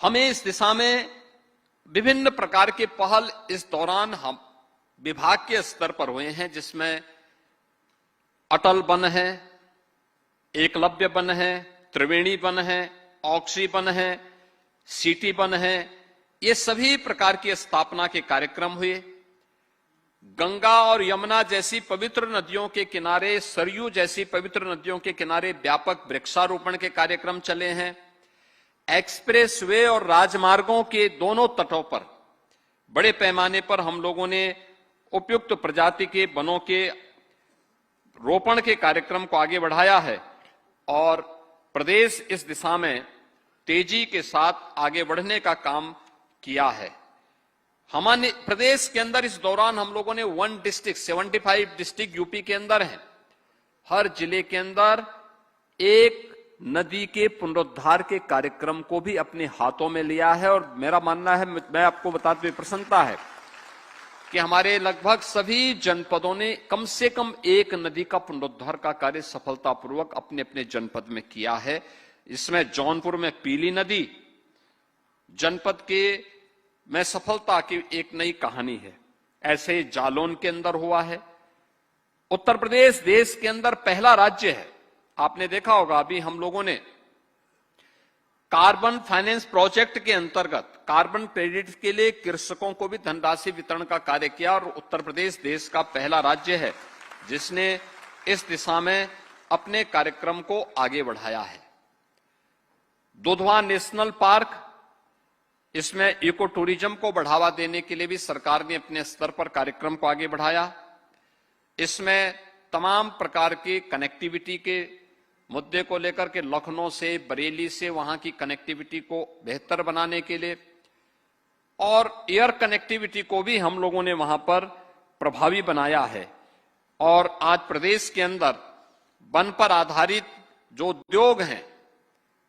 हमें इस दिशा में विभिन्न प्रकार के पहल इस दौरान हम विभाग के स्तर पर हुए हैं, जिसमें अटल वन है, एकलव्य वन है, त्रिवेणी वन है, ऑक्सी वन है, सिटी वन है, ये सभी प्रकार की स्थापना के कार्यक्रम हुए। गंगा और यमुना जैसी पवित्र नदियों के किनारे, सरयू जैसी पवित्र नदियों के किनारे व्यापक वृक्षारोपण के कार्यक्रम चले हैं। एक्सप्रेसवे और राजमार्गों के दोनों तटों पर बड़े पैमाने पर हम लोगों ने उपयुक्त प्रजाति के वनों के रोपण के कार्यक्रम को आगे बढ़ाया है और प्रदेश इस दिशा में तेजी के साथ आगे बढ़ने का काम किया है। हमारे प्रदेश के अंदर इस दौरान हम लोगों ने 1 डिस्ट्रिक्ट 75 डिस्ट्रिक्ट यूपी के अंदर हैं, हर जिले के अंदर एक नदी के पुनरुद्धार के कार्यक्रम को भी अपने हाथों में लिया है। और मेरा मानना है, मैं आपको बताते हुए प्रसन्नता है कि हमारे लगभग सभी जनपदों ने कम से कम एक नदी का पुनरुद्धार का कार्य सफलतापूर्वक अपने अपने जनपद में किया है। इसमें जौनपुर में पीली नदी जनपद के में सफलता की एक नई कहानी है, ऐसे जालौन के अंदर हुआ है। उत्तर प्रदेश देश के अंदर पहला राज्य है, आपने देखा होगा अभी हम लोगों ने कार्बन फाइनेंस प्रोजेक्ट के अंतर्गत कार्बन क्रेडिट के लिए कृषकों को भी धनराशि वितरण का कार्य किया और उत्तर प्रदेश देश का पहला राज्य है जिसने इस दिशा में अपने कार्यक्रम को आगे बढ़ाया है। दुधवा नेशनल पार्क, इसमें इको टूरिज्म को बढ़ावा देने के लिए भी सरकार ने अपने स्तर पर कार्यक्रम को आगे बढ़ाया। इसमें तमाम प्रकार के कनेक्टिविटी के मुद्दे को लेकर के लखनऊ से, बरेली से वहां की कनेक्टिविटी को बेहतर बनाने के लिए और एयर कनेक्टिविटी को भी हम लोगों ने वहां पर प्रभावी बनाया है। और आज प्रदेश के अंदर वन पर आधारित जो उद्योग हैं,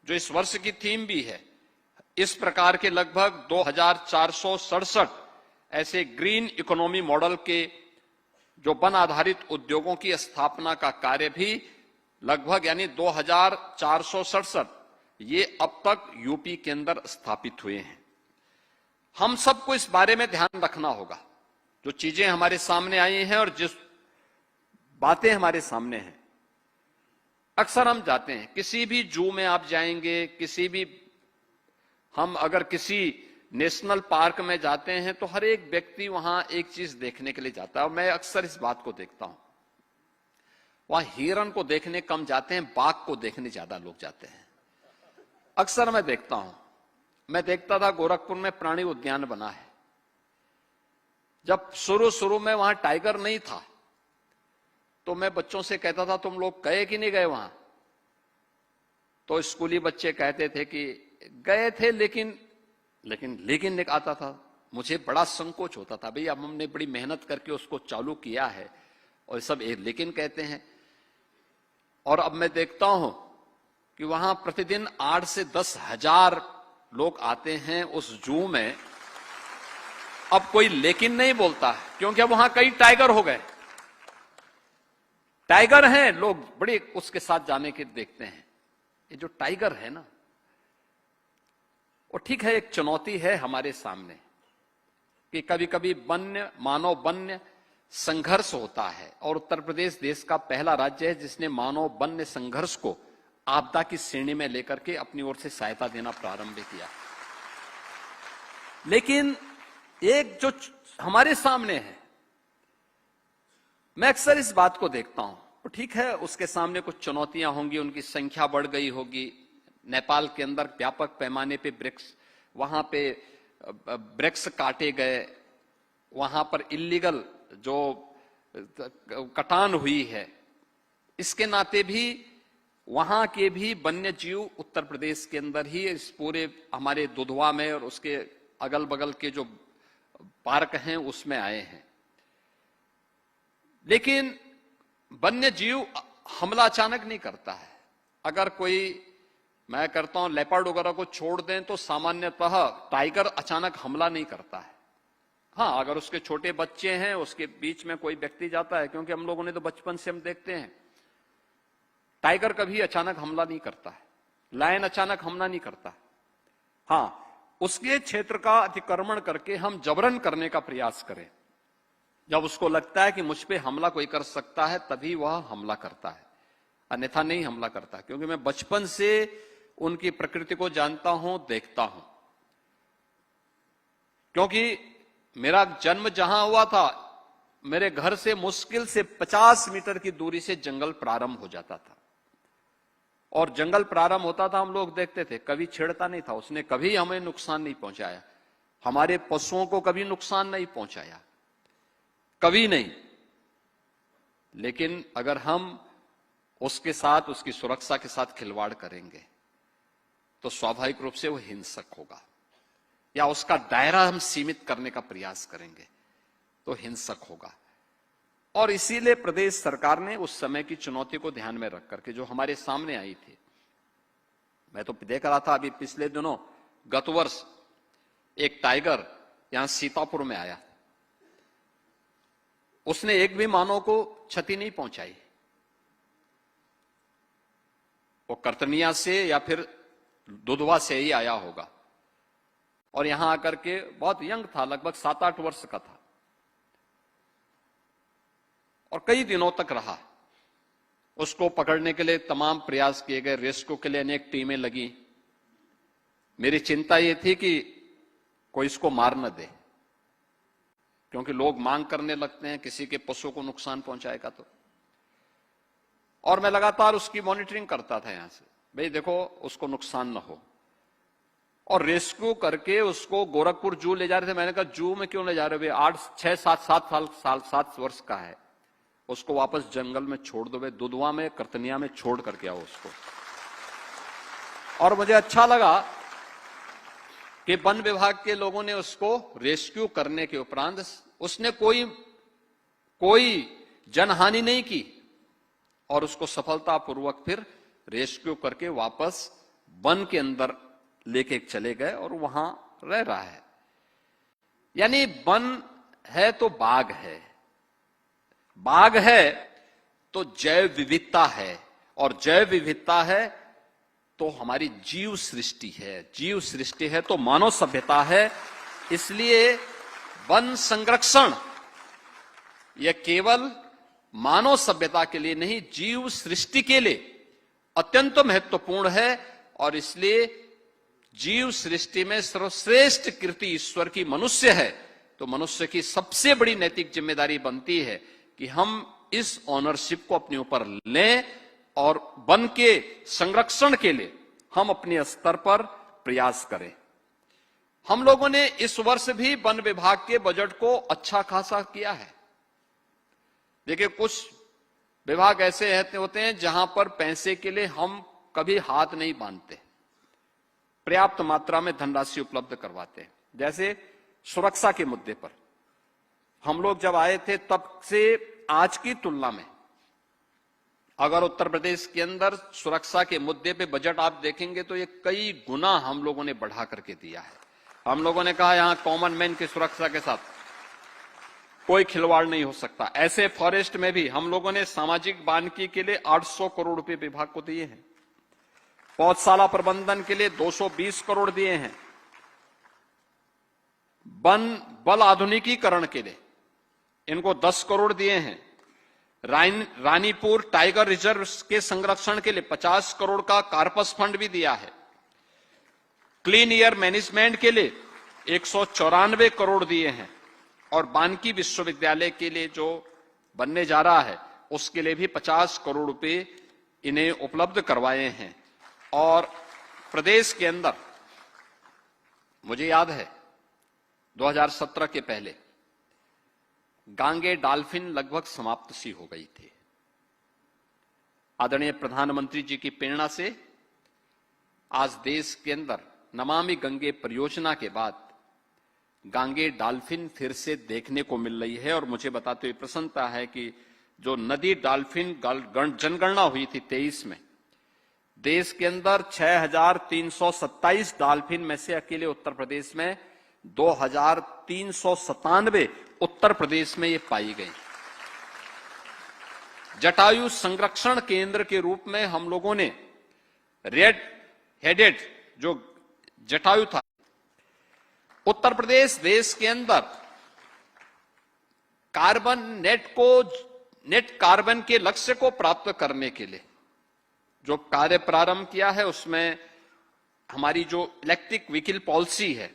जो इस वर्ष की थीम भी है, इस प्रकार के लगभग 2467 ऐसे ग्रीन इकोनॉमी मॉडल के जो वन आधारित उद्योगों की स्थापना का कार्य भी लगभग यानी 2467 ये अब तक यूपी के अंदर स्थापित हुए हैं। हम सबको इस बारे में ध्यान रखना होगा, जो चीजें हमारे सामने आई हैं और जिस बातें हमारे सामने हैं। अक्सर हम जाते हैं, किसी भी जू में आप जाएंगे, किसी भी हम अगर किसी नेशनल पार्क में जाते हैं तो हर एक व्यक्ति वहां एक चीज देखने के लिए जाता है और मैं अक्सर इस बात को देखता हूं, वहां हिरण को देखने कम जाते हैं, बाघ को देखने ज्यादा लोग जाते हैं। अक्सर मैं देखता हूं, मैं देखता था गोरखपुर में प्राणी उद्यान बना है, जब शुरू में वहां टाइगर नहीं था तो मैं बच्चों से कहता था तुम लोग गए कि नहीं गए वहां, तो स्कूली बच्चे कहते थे कि गए थे लेकिन आता था। मुझे बड़ा संकोच होता था, भैया हमने बड़ी मेहनत करके उसको चालू किया है और सब लेकिन कहते हैं। और अब मैं देखता हूं कि वहां प्रतिदिन 8 से 10 हजार लोग आते हैं उस जू में। अब कोई लेकिन नहीं बोलता है क्योंकि अब वहां कई टाइगर हो गए, टाइगर हैं, लोग बड़े उसके साथ जाने के देखते हैं। ये जो टाइगर है ना, वो ठीक है, एक चुनौती है हमारे सामने, कि कभी कभी वन्य मानव वन्य संघर्ष होता है, और उत्तर प्रदेश देश का पहला राज्य है जिसने मानव वन्य संघर्ष को आपदा की श्रेणी में लेकर के अपनी ओर से सहायता देना प्रारंभ किया। लेकिन एक जो हमारे सामने है, मैं अक्सर इस बात को देखता हूं, तो ठीक है उसके सामने कुछ चुनौतियां होंगी, उनकी संख्या बढ़ गई होगी। नेपाल के अंदर व्यापक पैमाने पे वृक्ष, वहां पे वृक्ष काटे गए, वहां पर इलीगल जो कटान हुई है, इसके नाते भी वहां के भी वन्य जीव उत्तर प्रदेश के अंदर ही इस पूरे हमारे दुधवा में और उसके अगल बगल के जो पार्क हैं उसमें आए हैं। लेकिन वन्य जीव हमला अचानक नहीं करता है। अगर कोई, मैं करता हूं, लेपर्ड वगैरह को छोड़ दें तो सामान्यतः टाइगर अचानक हमला नहीं करता है। हाँ, अगर उसके छोटे बच्चे हैं, उसके बीच में कोई व्यक्ति जाता है, क्योंकि हम लोगों ने तो बचपन से हम देखते हैं टाइगर कभी अचानक हमला नहीं करता है, लायन अचानक हमला नहीं करता। हाँ, उसके क्षेत्र का अतिक्रमण करके हम जबरन करने का प्रयास करें, जब उसको लगता है कि मुझ पे हमला कोई कर सकता है तभी वह हमला करता है, अन्यथा नहीं हमला करता। क्योंकि मैं बचपन से उनकी प्रकृति को जानता हूं, देखता हूं। क्योंकि मेरा जन्म जहां हुआ था, मेरे घर से मुश्किल से 50 मीटर की दूरी से जंगल प्रारंभ हो जाता था, और जंगल प्रारंभ होता था, हम लोग देखते थे, कभी छेड़ता नहीं था, उसने कभी हमें नुकसान नहीं पहुंचाया, हमारे पशुओं को कभी नुकसान नहीं पहुंचाया, कभी नहीं। लेकिन अगर हम उसके साथ, उसकी सुरक्षा के साथ खिलवाड़ करेंगे तो स्वाभाविक रूप से वो हिंसक होगा, या उसका दायरा हम सीमित करने का प्रयास करेंगे तो हिंसक होगा। और इसीलिए प्रदेश सरकार ने उस समय की चुनौती को ध्यान में रख करके जो हमारे सामने आई थी, मैं तो देख रहा था अभी पिछले दिनों, गत वर्ष एक टाइगर यहां सीतापुर में आया, उसने एक भी मानव को क्षति नहीं पहुंचाई। वो कर्तनिया से या फिर दुधवा से ही आया होगा, और यहां आकर के बहुत यंग था, लगभग 7-8 वर्ष का था, और कई दिनों तक रहा। उसको पकड़ने के लिए तमाम प्रयास किए गए, रेस्क्यू के लिए अनेक टीमें लगी। मेरी चिंता यह थी कि कोई इसको मार न दे, क्योंकि लोग मांग करने लगते हैं किसी के पशु को नुकसान पहुंचाएगा तो। और मैं लगातार उसकी मॉनिटरिंग करता था यहां से, भाई देखो उसको नुकसान न हो, और रेस्क्यू करके उसको गोरखपुर जू ले जा रहे थे। मैंने कहा जू में क्यों ले जा रहे हो, 7 वर्ष का है, उसको वापस जंगल में छोड़ दो, दुधवा में कर्तनिया में छोड़ करके आओ उसको। और मुझे अच्छा लगा कि वन विभाग के लोगों ने उसको रेस्क्यू करने के उपरांत उसने कोई जनहानि नहीं की, और उसको सफलतापूर्वक फिर रेस्क्यू करके वापस वन के अंदर लेके चले गए, और वहां रह रहा है। यानी वन है तो बाघ है, बाघ है तो जैव विविधता है, और जैव विविधता है तो हमारी जीव सृष्टि है, जीव सृष्टि है तो मानव सभ्यता है। इसलिए वन संरक्षण यह केवल मानव सभ्यता के लिए नहीं, जीव सृष्टि के लिए अत्यंत महत्वपूर्ण है। और इसलिए जीव सृष्टि में सर्वश्रेष्ठ कृति ईश्वर की मनुष्य है, तो मनुष्य की सबसे बड़ी नैतिक जिम्मेदारी बनती है कि हम इस ऑनरशिप को अपने ऊपर लें, और वन के संरक्षण के लिए हम अपने स्तर पर प्रयास करें। हम लोगों ने इस वर्ष भी वन विभाग के बजट को अच्छा खासा किया है। देखिए, कुछ विभाग ऐसे होते हैं जहां पर पैसे के लिए हम कभी हाथ नहीं बांधते, पर्याप्त मात्रा में धनराशि उपलब्ध करवाते हैं। जैसे सुरक्षा के मुद्दे पर हम लोग जब आए थे तब से आज की तुलना में अगर उत्तर प्रदेश के अंदर सुरक्षा के मुद्दे पे बजट आप देखेंगे तो ये कई गुना हम लोगों ने बढ़ा करके दिया है। हम लोगों ने कहा यहां कॉमन मैन की सुरक्षा के साथ कोई खिलवाड़ नहीं हो सकता। ऐसे फॉरेस्ट में भी हम लोगों ने सामाजिक वानिकी के लिए 800 करोड़ रुपए विभाग को दिए हैं, पौधशाला प्रबंधन के लिए 220 करोड़ दिए हैं, बल आधुनिकीकरण के लिए इनको 10 करोड़ दिए हैं। रानीपुर टाइगर रिजर्व के संरक्षण के लिए 50 करोड़ का कार्पस फंड भी दिया है। क्लीन एयर मैनेजमेंट के लिए 194 करोड़ दिए हैं और वानिकी विश्वविद्यालय के लिए जो बनने जा रहा है उसके लिए भी 50 करोड़ रुपए इन्हें उपलब्ध करवाए हैं। और प्रदेश के अंदर मुझे याद है 2017 के पहले गांगे डॉल्फिन लगभग समाप्त सी हो गई थी। आदरणीय प्रधानमंत्री जी की प्रेरणा से आज देश के अंदर नमामि गंगे परियोजना के बाद गांगे डॉल्फिन फिर से देखने को मिल रही है। और मुझे बताते हुए प्रसन्नता है कि जो नदी डॉल्फिन जनगणना हुई थी 23 में, देश के अंदर 6,327 डॉल्फिन में से अकेले उत्तर प्रदेश में 2,397 उत्तर प्रदेश में ये पाई गई। जटायु संरक्षण केंद्र के रूप में हम लोगों ने रेड हेडेड जो जटायु था, उत्तर प्रदेश देश के अंदर कार्बन नेट कार्बन के लक्ष्य को प्राप्त करने के लिए जो कार्य प्रारंभ किया है उसमें हमारी जो इलेक्ट्रिक व्हीकल पॉलिसी है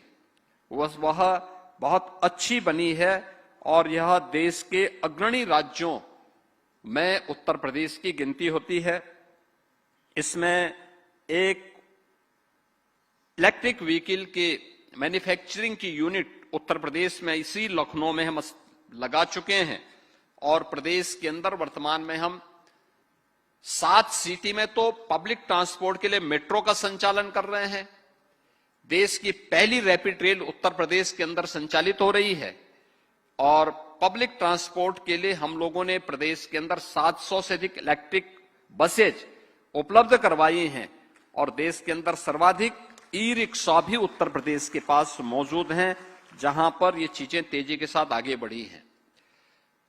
वह बहुत अच्छी बनी है और यह देश के अग्रणी राज्यों में उत्तर प्रदेश की गिनती होती है। इसमें एक इलेक्ट्रिक व्हीकल के मैन्युफैक्चरिंग की यूनिट उत्तर प्रदेश में इसी लखनऊ में हम लगा चुके हैं और प्रदेश के अंदर वर्तमान में हम 7 सिटी में तो पब्लिक ट्रांसपोर्ट के लिए मेट्रो का संचालन कर रहे हैं। देश की पहली रैपिड रेल उत्तर प्रदेश के अंदर संचालित हो रही है और पब्लिक ट्रांसपोर्ट के लिए हम लोगों ने प्रदेश के अंदर 700 से अधिक इलेक्ट्रिक बसेज उपलब्ध करवाई हैं और देश के अंदर सर्वाधिक ई रिक्शा भी उत्तर प्रदेश के पास मौजूद हैं, जहां पर ये चीजें तेजी के साथ आगे बढ़ी हैं।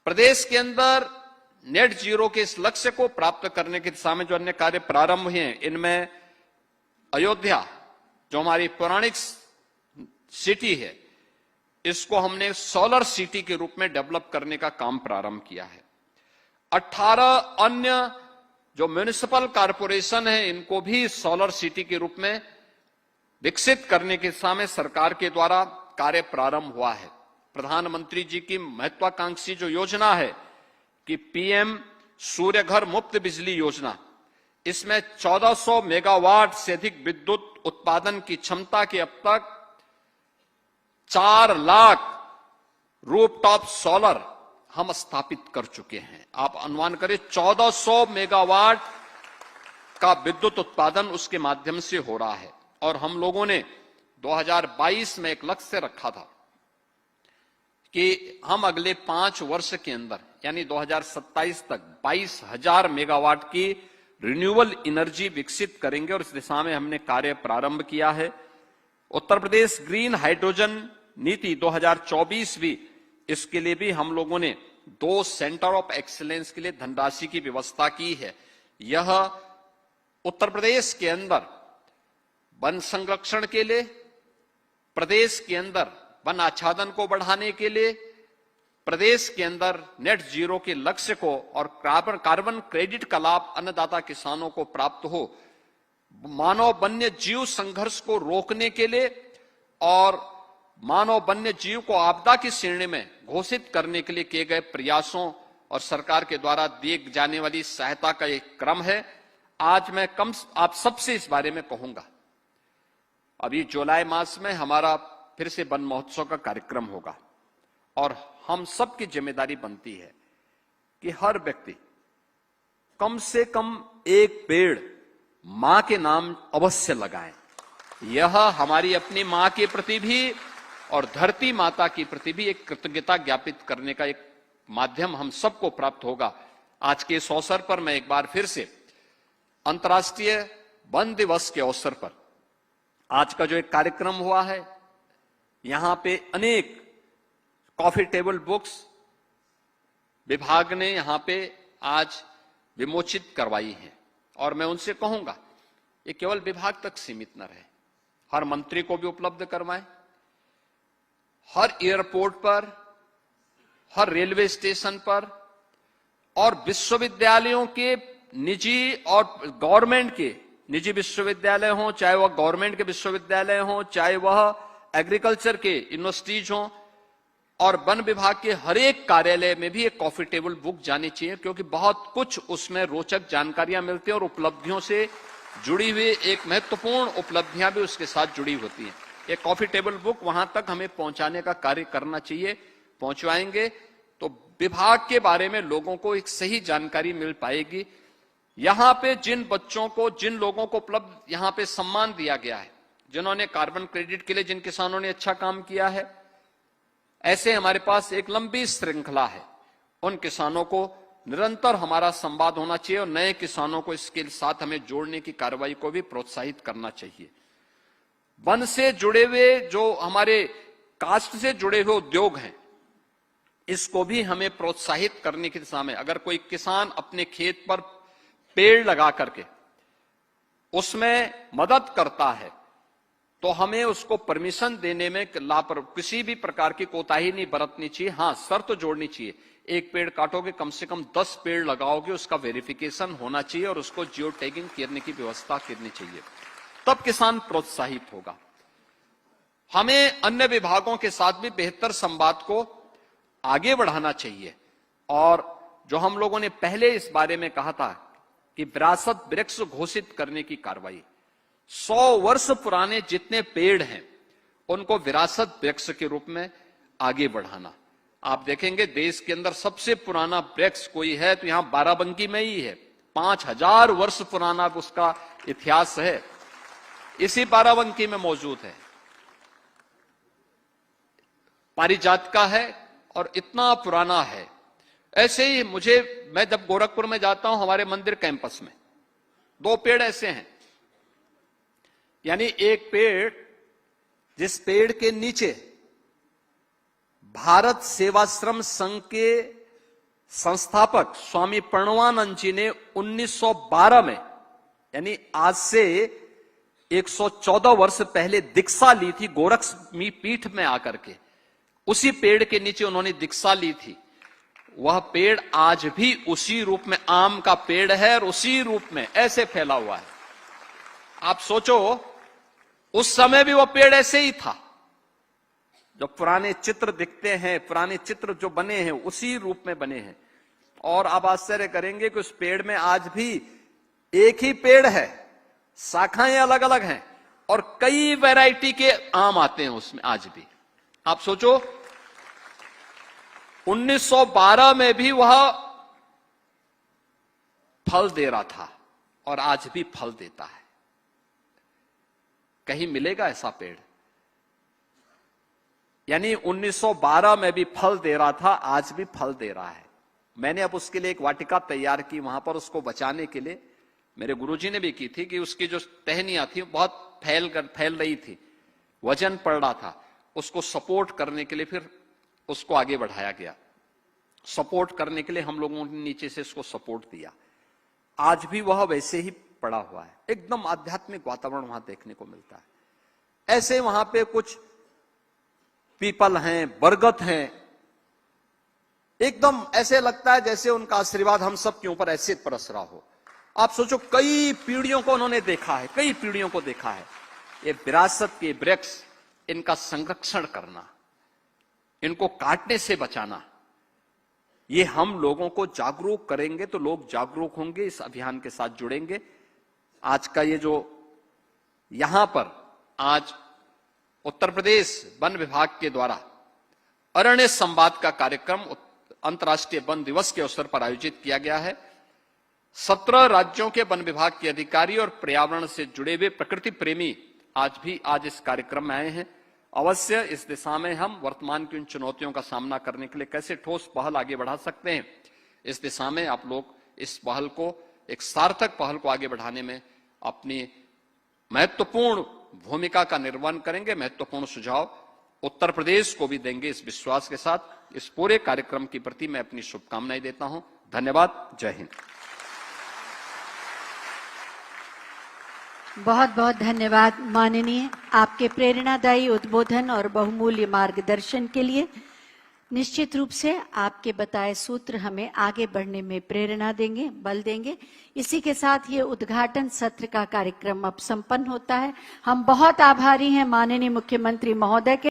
प्रदेश के अंदर नेट जीरो के इस लक्ष्य को प्राप्त करने की दिशा में जो अन्य कार्य प्रारंभ हुए हैं, इनमें अयोध्या जो हमारी पौराणिक सिटी है, इसको हमने सोलर सिटी के रूप में डेवलप करने का काम प्रारंभ किया है। 18 अन्य जो म्युनिसिपल कॉरपोरेशन है, इनको भी सोलर सिटी के रूप में विकसित करने की दिशा में सरकार के द्वारा कार्य प्रारंभ हुआ है। प्रधानमंत्री जी की महत्वाकांक्षी जो योजना है कि पीएम सूर्य घर मुफ्त बिजली योजना, इसमें 1400 मेगावाट से अधिक विद्युत उत्पादन की क्षमता के अब तक 4 लाख रूफटॉप सोलर हम स्थापित कर चुके हैं। आप अनुमान करें 1400 मेगावाट का विद्युत उत्पादन उसके माध्यम से हो रहा है और हम लोगों ने 2022 में एक लक्ष्य रखा था कि हम अगले 5 वर्ष के अंदर यानी 2027 तक 22,000 मेगावाट की रिन्यूएबल एनर्जी विकसित करेंगे और इस दिशा में हमने कार्य प्रारंभ किया है। उत्तर प्रदेश ग्रीन हाइड्रोजन नीति 2024 भी, इसके लिए भी हम लोगों ने 2 सेंटर ऑफ एक्सीलेंस के लिए धनराशि की व्यवस्था की है। यह उत्तर प्रदेश के अंदर वन संरक्षण के लिए, प्रदेश के अंदर वन आच्छादन को बढ़ाने के लिए, प्रदेश के अंदर नेट जीरो के लक्ष्य को और कार्बन क्रेडिट का लाभ अन्नदाता किसानों को प्राप्त हो, मानव वन्य जीव संघर्ष को रोकने के लिए और मानव वन्य जीव को आपदा की श्रेणी में घोषित करने के लिए किए गए प्रयासों और सरकार के द्वारा दी जाने वाली सहायता का एक क्रम है। आज मैं आप सबसे इस बारे में कहूंगा। अभी जुलाई मास में हमारा फिर से वन महोत्सव का कार्यक्रम होगा और हम सबकी जिम्मेदारी बनती है कि हर व्यक्ति कम से कम एक पेड़ मां के नाम अवश्य लगाएं। यह हमारी अपनी मां के प्रति भी और धरती माता की प्रति भी एक कृतज्ञता ज्ञापित करने का एक माध्यम हम सबको प्राप्त होगा। आज के इस अवसर पर मैं एक बार फिर से अंतर्राष्ट्रीय वन दिवस के अवसर पर आज का जो एक कार्यक्रम हुआ है, यहां पे अनेक कॉफी टेबल बुक्स विभाग ने यहां पे आज विमोचित करवाई हैं और मैं उनसे कहूंगा ये केवल विभाग तक सीमित न रहे, हर मंत्री को भी उपलब्ध करवाएं। हर एयरपोर्ट पर, हर रेलवे स्टेशन पर और विश्वविद्यालयों के निजी और गवर्नमेंट के निजी विश्वविद्यालय हों, चाहे वह गवर्नमेंट के विश्वविद्यालय हों, चाहे वह एग्रीकल्चर के यूनिवर्सिटीज हों, और वन विभाग के हर एक कार्यालय में भी एक कॉफी टेबल बुक जानी चाहिए, क्योंकि बहुत कुछ उसमें रोचक जानकारियां मिलती हैं और उपलब्धियों से जुड़ी हुई एक महत्वपूर्ण उपलब्धियां भी उसके साथ जुड़ी होती हैं। एक कॉफी टेबल बुक वहां तक हमें पहुंचाने का कार्य करना चाहिए। पहुंचवाएंगे तो विभाग के बारे में लोगों को एक सही जानकारी मिल पाएगी। यहां पे जिन बच्चों को, जिन लोगों को उपलब्ध यहां पे सम्मान दिया गया है, जिन्होंने कार्बन क्रेडिट के लिए जिन किसानों ने अच्छा काम किया है, ऐसे हमारे पास एक लंबी श्रृंखला है। उन किसानों को निरंतर हमारा संवाद होना चाहिए और नए किसानों को इसके साथ हमें जोड़ने की कार्रवाई को भी प्रोत्साहित करना चाहिए। वन से जुड़े हुए जो हमारे कास्ट से जुड़े हुए उद्योग हैं, इसको भी हमें प्रोत्साहित करने की दिशा में, अगर कोई किसान अपने खेत पर पेड़ लगा करके उसमें मदद करता है तो हमें उसको परमिशन देने में किसी भी प्रकार की कोताही नहीं बरतनी चाहिए। हां, शर्त जोड़नी चाहिए, एक पेड़ काटोगे कम से कम 10 पेड़ लगाओगे, उसका वेरिफिकेशन होना चाहिए और उसको जियो टैगिंग करने की व्यवस्था करनी चाहिए, तब किसान प्रोत्साहित होगा। हमें अन्य विभागों के साथ भी बेहतर संवाद को आगे बढ़ाना चाहिए। और जो हम लोगों ने पहले इस बारे में कहा था कि विरासत वृक्ष घोषित करने की कार्रवाई, 100 वर्ष पुराने जितने पेड़ हैं उनको विरासत वृक्ष के रूप में आगे बढ़ाना। आप देखेंगे देश के अंदर सबसे पुराना वृक्ष कोई है तो यहां बाराबंकी में ही है। 5000 वर्ष पुराना उसका इतिहास है, इसी बाराबंकी में मौजूद है। पारिजात का है और इतना पुराना है। ऐसे ही मैं जब गोरखपुर में जाता हूं, हमारे मंदिर कैंपस में 2 पेड़ ऐसे हैं, यानी एक पेड़, जिस पेड़ के नीचे भारत सेवाश्रम संघ के संस्थापक स्वामी प्रणवानंद जी ने 1912 में, यानी आज से 114 वर्ष पहले दीक्षा ली थी गोरखमी पीठ में आकर के, उसी पेड़ के नीचे उन्होंने दीक्षा ली थी। वह पेड़ आज भी उसी रूप में आम का पेड़ है और उसी रूप में ऐसे फैला हुआ है। आप सोचो, उस समय भी वह पेड़ ऐसे ही था। जो पुराने चित्र दिखते हैं, पुराने चित्र जो बने हैं उसी रूप में बने हैं। और आप आश्चर्य करेंगे कि उस पेड़ में आज भी एक ही पेड़ है, शाखाएं अलग अलग हैं और कई वैरायटी के आम आते हैं उसमें आज भी। आप सोचो, 1912 में भी वह फल दे रहा था और आज भी फल देता है। कहीं मिलेगा ऐसा पेड़? यानी 1912 में भी फल दे रहा था, आज भी फल दे रहा है। मैंने अब उसके लिए एक वाटिका तैयार की, वहां पर उसको बचाने के लिए मेरे गुरुजी ने भी की थी कि उसकी जो टहनियां थी बहुत फैल रही थी, वजन पड़ रहा था। उसको सपोर्ट करने के लिए फिर उसको आगे बढ़ाया गया। सपोर्ट करने के लिए हम लोगों ने नीचे से उसको सपोर्ट दिया। आज भी वह वैसे ही पड़ा हुआ है, एकदम आध्यात्मिक वातावरण वहां देखने को मिलता है। ऐसे वहां पे कुछ पीपल हैं, बरगद हैं, एकदम ऐसे लगता है जैसे उनका आशीर्वाद हम सब के ऊपर ऐसे बरस रहा हो। आप सोचो, कई पीढ़ियों को उन्होंने देखा है, कई पीढ़ियों को देखा है। ये विरासत के वृक्ष, इनका संरक्षण करना, इनको काटने से बचाना, ये हम लोगों को जागरूक करेंगे तो लोग जागरूक होंगे, इस अभियान के साथ जुड़ेंगे। आज का ये जो यहां पर आज उत्तर प्रदेश वन विभाग के द्वारा अरण्य संवाद का कार्यक्रम अंतर्राष्ट्रीय वन दिवस के अवसर पर आयोजित किया गया है। 17 राज्यों के वन विभाग के अधिकारी और पर्यावरण से जुड़े हुए प्रकृति प्रेमी आज इस कार्यक्रम में आए हैं। अवश्य इस दिशा में हम वर्तमान की उन चुनौतियों का सामना करने के लिए कैसे ठोस पहल आगे बढ़ा सकते हैं, इस दिशा में आप लोग इस पहल को, एक सार्थक पहल को आगे बढ़ाने में अपनी महत्वपूर्ण भूमिका का निर्वहन करेंगे। महत्वपूर्ण सुझाव उत्तर प्रदेश को भी देंगे, इस विश्वास के साथ इस पूरे कार्यक्रम के प्रति मैं अपनी शुभकामनाएं देता हूं। धन्यवाद। जय हिंद। बहुत बहुत धन्यवाद माननीय, आपके प्रेरणादायी उद्बोधन और बहुमूल्य मार्गदर्शन के लिए। निश्चित रूप से आपके बताए सूत्र हमें आगे बढ़ने में प्रेरणा देंगे, बल देंगे। इसी के साथ ये उद्घाटन सत्र का कार्यक्रम अब संपन्न होता है। हम बहुत आभारी हैं माननीय मुख्यमंत्री महोदय के।